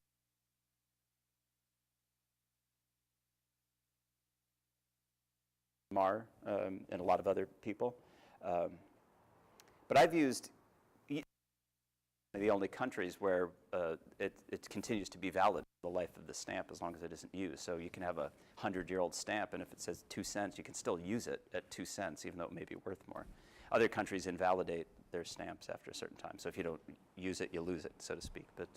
Mar and a lot of other people, but I've used the only countries where it continues to be valid for the life of the stamp as long as it isn't used. So you can have a 100-year-old stamp, and if it says 2 cents, you can still use it at 2 cents, even though it may be worth more. Other countries invalidate their stamps after a certain time. So if you don't use it, you lose it, so to speak. But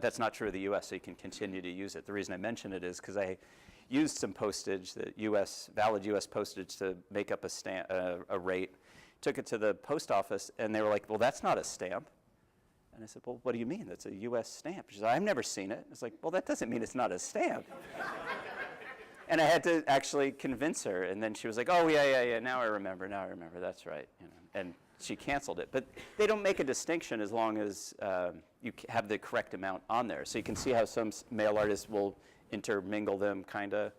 that's not true of the U.S., so you can continue to use it. The reason I mention it is because I used some postage, valid U.S. postage, to make up a rate, took it to the post office, and they were like, well, that's not a stamp. And I said, well, what do you mean? That's a U.S. stamp. She said, I've never seen it. It's like, well, that doesn't mean it's not a stamp. And I had to actually convince her, and then she was like, oh, yeah, now I remember, that's right. And she canceled it. But they don't make a distinction as long as you have the correct amount on there. So you can see how some mail artists will intermingle them, kind of,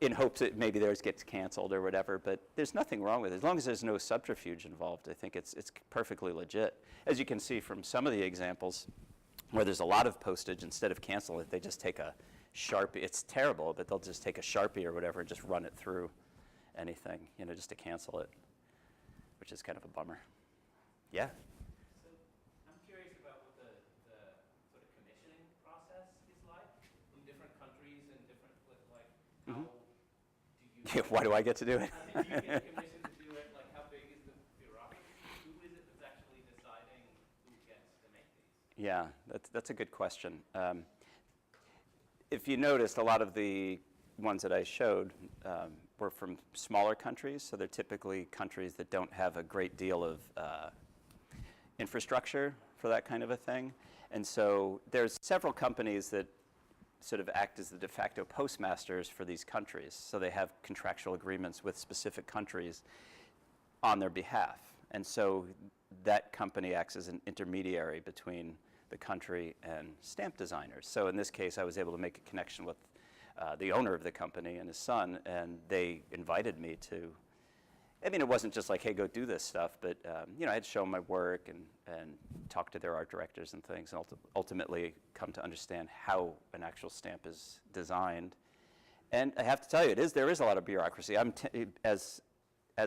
in hopes that maybe theirs gets canceled or whatever. But there's nothing wrong with it. As long as there's no subterfuge involved, I think it's perfectly legit. As you can see from some of the examples where there's a lot of postage, instead of cancel it, they just take a Sharpie. It's terrible, but they'll just take a Sharpie or whatever and just run it through anything, just to cancel it, which is kind of a bummer. Yeah? So I'm curious about what the sort of commissioning process is like in different countries and different, like, how do you... Why do I get to do it? Do you get commissioned to do it? Like, how big is the bureaucracy? Who is it that's actually deciding who gets to make these? Yeah, that's a good question. If you noticed, a lot of the ones that I showed were from smaller countries, so they're typically countries that don't have a great deal of infrastructure for that kind of a thing. And so there's several companies that sort of act as the de facto postmasters for these countries. So they have contractual agreements with specific countries on their behalf. And so that company acts as an intermediary between the country and stamp designers. So in this case, I was able to make a connection with the owner of the company and his son, and they invited me to. I mean, it wasn't just like, hey, go do this stuff, but I had shown my work and talked to their art directors and things, and ultimately come to understand how an actual stamp is designed. And I have to tell you, there is a lot of bureaucracy. As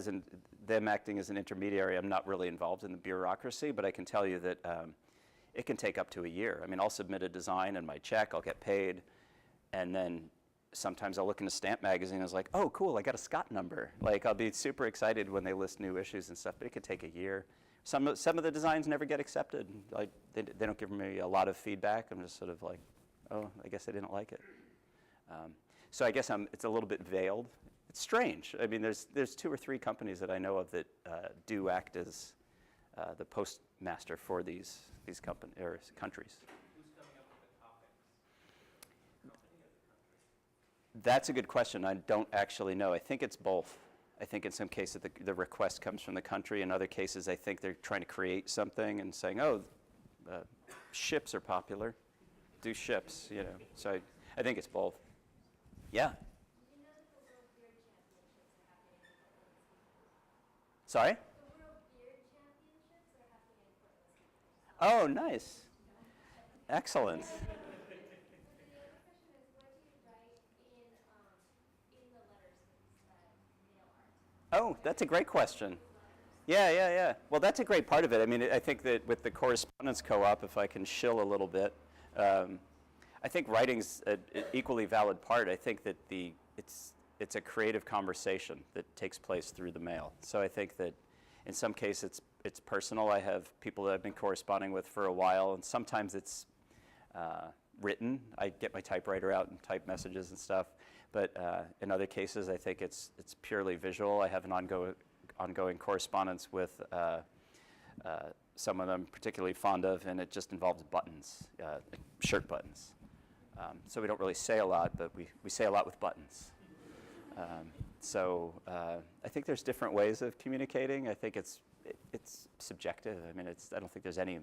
in them acting as an intermediary, I'm not really involved in the bureaucracy, but I can tell you that it can take up to a year. I mean, I'll submit a design and my check, I'll get paid, and then sometimes I'll look in a stamp magazine and I was like, oh, cool, I got a Scott number. Like, I'll be super excited when they list new issues and stuff, but it could take a year. Some of the designs never get accepted. Like, they don't give me a lot of feedback. I'm just sort of like, oh, I guess I didn't like it. So I guess it's a little bit veiled. It's strange. I mean, there's 2 or 3 companies that I know of that do act as the postmaster for these countries. Who's coming up with the topics? The company or the country? That's a good question. I don't actually know. I think it's both. I think in some cases the request comes from the country. In other cases, I think they're trying to create something and saying, oh, ships are popular. Do ships, So I think it's both. Yeah? You know that the World Beard Championships are happening in Portland. Sorry? The World Beard Championships are happening in Portland. Oh, nice. Excellent. So the other question is, what do you write in the letters that mail art? Oh, that's a great question. Yeah. Well, that's a great part of it. I mean, I think that with the correspondence co-op, if I can shill a little bit, I think writing's an equally valid part. I think that it's a creative conversation that takes place through the mail. So I think that in some cases it's personal. I have people that I've been corresponding with for a while, and sometimes it's written. I get my typewriter out and type messages and stuff. But in other cases, I think it's purely visual. I have an ongoing correspondence with someone I'm particularly fond of, and it just involves buttons, shirt buttons. So we don't really say a lot, but we say a lot with buttons. I think there's different ways of communicating. I think it's subjective. I mean, I don't think there's any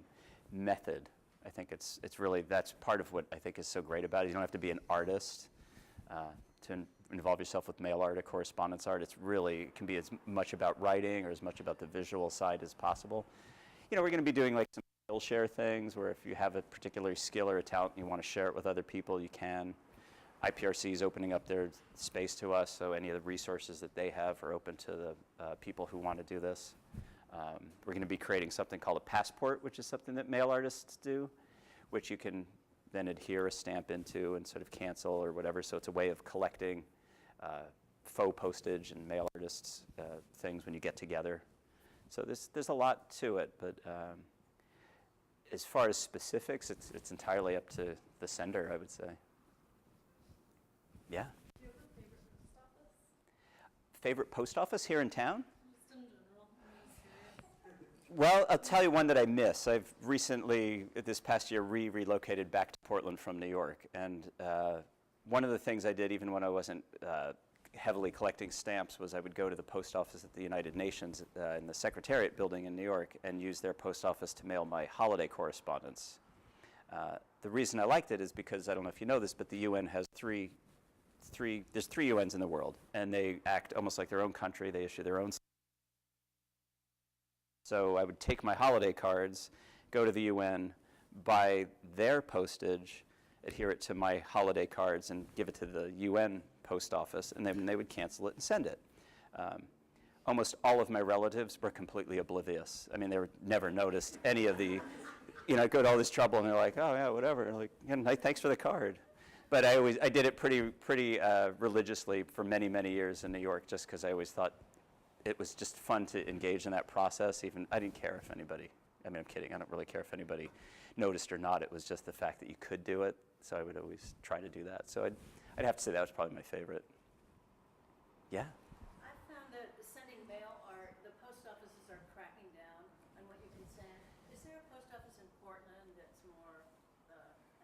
method. I think it's really, that's part of what I think is so great about it. You don't have to be an artist to involve yourself with mail art or correspondence art. It can be as much about writing or as much about the visual side as possible. You know, we're going to be doing like some skill share things where if you have a particular skill or a talent and you want to share it with other people, you can. IPRC is opening up their space to us, so any of the resources that they have are open to the people who want to do this. We're going to be creating something called a passport, which is something that mail artists do, which you can then adhere a stamp into and sort of cancel or whatever. So it's a way of collecting faux postage and mail artists things when you get together. So there's a lot to it, but as far as specifics, it's entirely up to the sender, I would say. Yeah? Do you have a favorite post office? Favorite post office here in town? Just in general, I'm just curious. Well, I'll tell you one that I miss. I've recently, this past year, relocated back to Portland from New York. And one of the things I did, even when I wasn't heavily collecting stamps, was I would go to the post office at the United Nations in the Secretariat building in New York and use their post office to mail my holiday correspondence. The reason I liked it is because, I don't know if you know this, but the UN has there's three UNs in the world, and they act almost like their own country. They issue their own. So I would take my holiday cards, go to the UN, buy their postage, adhere it to my holiday cards, and give it to the UN post office, and then they would cancel it and send it. Almost all of my relatives were completely oblivious. I mean, they were never noticed any of the, I go to all this trouble, and they're like, oh yeah, whatever. And like, thanks for the card. But I did it pretty religiously for many, many years in New York, just because I always thought it was just fun to engage in that process. Even I didn't care if anybody, I mean, I'm kidding, I don't really care if anybody noticed or not. It was just the fact that you could do it, so I would always try to do that. So I'd have to say that was probably my favorite. Yeah? I found that sending mail the post offices are cracking down on what you can send. Is there a post office in Portland that's more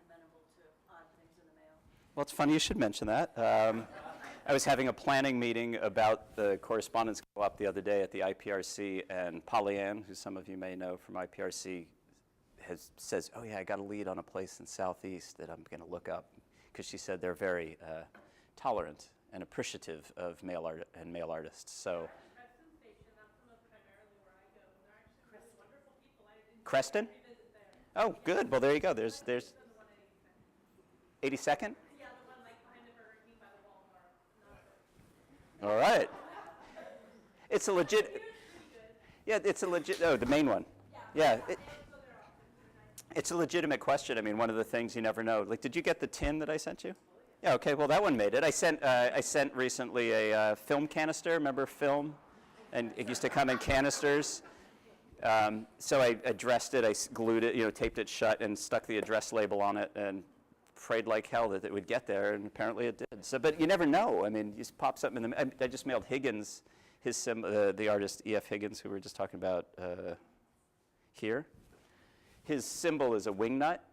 amenable to odd things in the mail? Well, it's funny you should mention that. I was having a planning meeting about the correspondence co-op the other day at the IPRC, and Pollyann, who some of you may know from IPRC, says, oh yeah, I got a lead on a place in Southeast that I'm going to look up, because she said they're very tolerant and appreciative of mail art and mail artists. So, Preston Station, that's primarily where I go. They're actually really wonderful people. I didn't Creston? revisit there. Oh, good. Well, there you go. There's On the 182nd. 82nd. Yeah, the one like behind the Burger King by the Walmart. All right. It's a legit. Yeah, it's a legit. Oh, the main one. Yeah. It's a legitimate question. I mean, one of the things you never know. Like, did you get the tin that I sent you? Yeah. Okay. Well, that one made it. I sent recently a film canister. Remember film? And it used to come in canisters. So I addressed it. I glued it. Taped it shut and stuck the address label on it and prayed like hell that it would get there, and apparently it did. So, but you never know. I mean, you just pop something in the. I just mailed Higgins, the artist E.F. Higgins, who we were just talking about here. His symbol is a wing nut.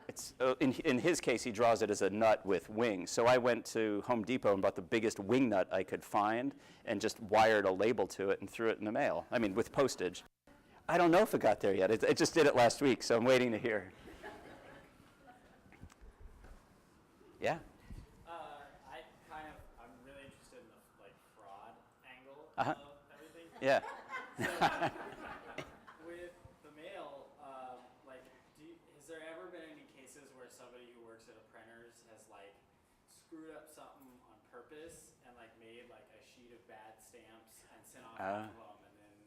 It's in his case, he draws it as a nut with wings. So I went to Home Depot and bought the biggest wing nut I could find, and just wired a label to it and threw it in the mail. I mean, with postage. I don't know if it got there yet. It just did it last week, so I'm waiting to hear. Yeah. I'm really interested in the fraud angle Uh-huh. of everything. Yeah. With the mail, has there ever been any cases where somebody who works at a printer's has screwed up something on purpose and made a sheet of bad stamps and sent off half of them and then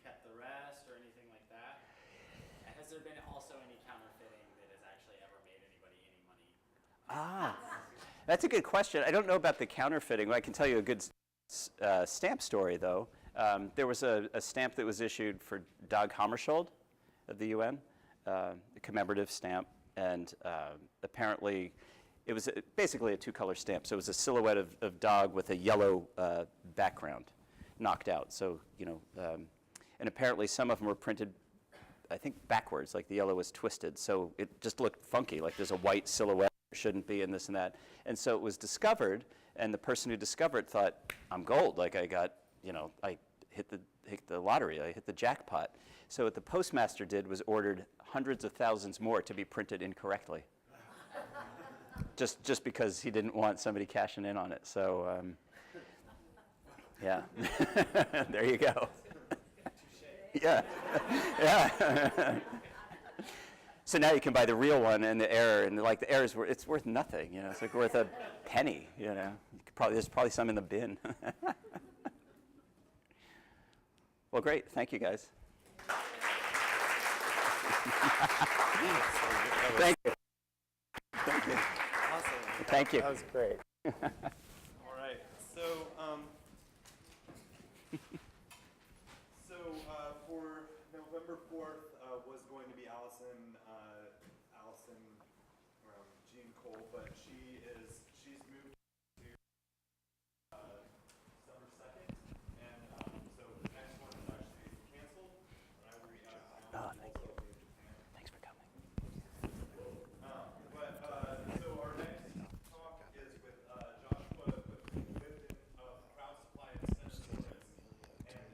kept the rest or anything like that? And has there been also any counterfeiting that has actually ever made anybody That's a good question. I don't know about the counterfeiting. I can tell you a good stamp story, though. There was a stamp that was issued for Dag Hammarskjöld of the UN, a commemorative stamp, and apparently it was basically a two-color stamp. So it was a silhouette of Dag with a yellow background, knocked out. So, and apparently some of them were printed, I think, backwards, like the yellow was twisted. So it just looked funky, like there's a white silhouette, shouldn't be, and this and that. And so it was discovered, and the person who discovered it thought, I'm gold, like I got, I hit the lottery, I hit the jackpot. So what the postmaster did was ordered hundreds of thousands more to be printed incorrectly. just because he didn't want somebody cashing in on it. So, yeah, there you go. Yeah, yeah. So now you can buy the real one and the error, and like the error is it's worth nothing. It's like worth a penny. You could there's probably some in the bin. Well, great. Thank you, guys. Thank you. Thank you. Awesome. Thank you. That was great. All right. So, for November 4th was going to be Allison Jean Cole, but she's moved to December 2nd, and so the next one is actually canceled. And I will be out of town. Thank you. Also be in Japan. Thanks for coming. So our next talk is with Joshua Whitten of Crowd Supply and Senatorians. And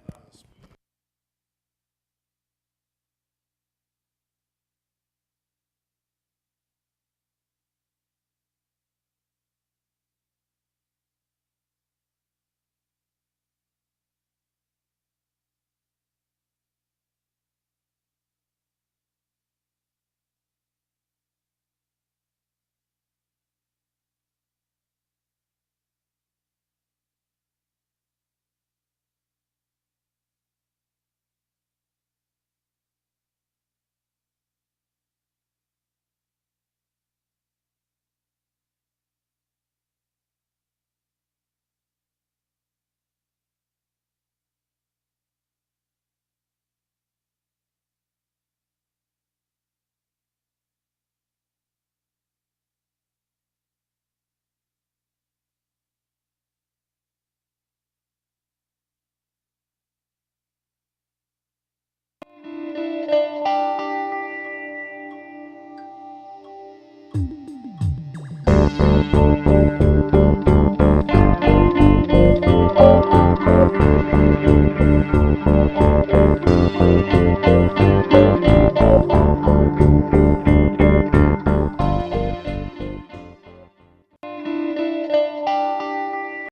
Thank you.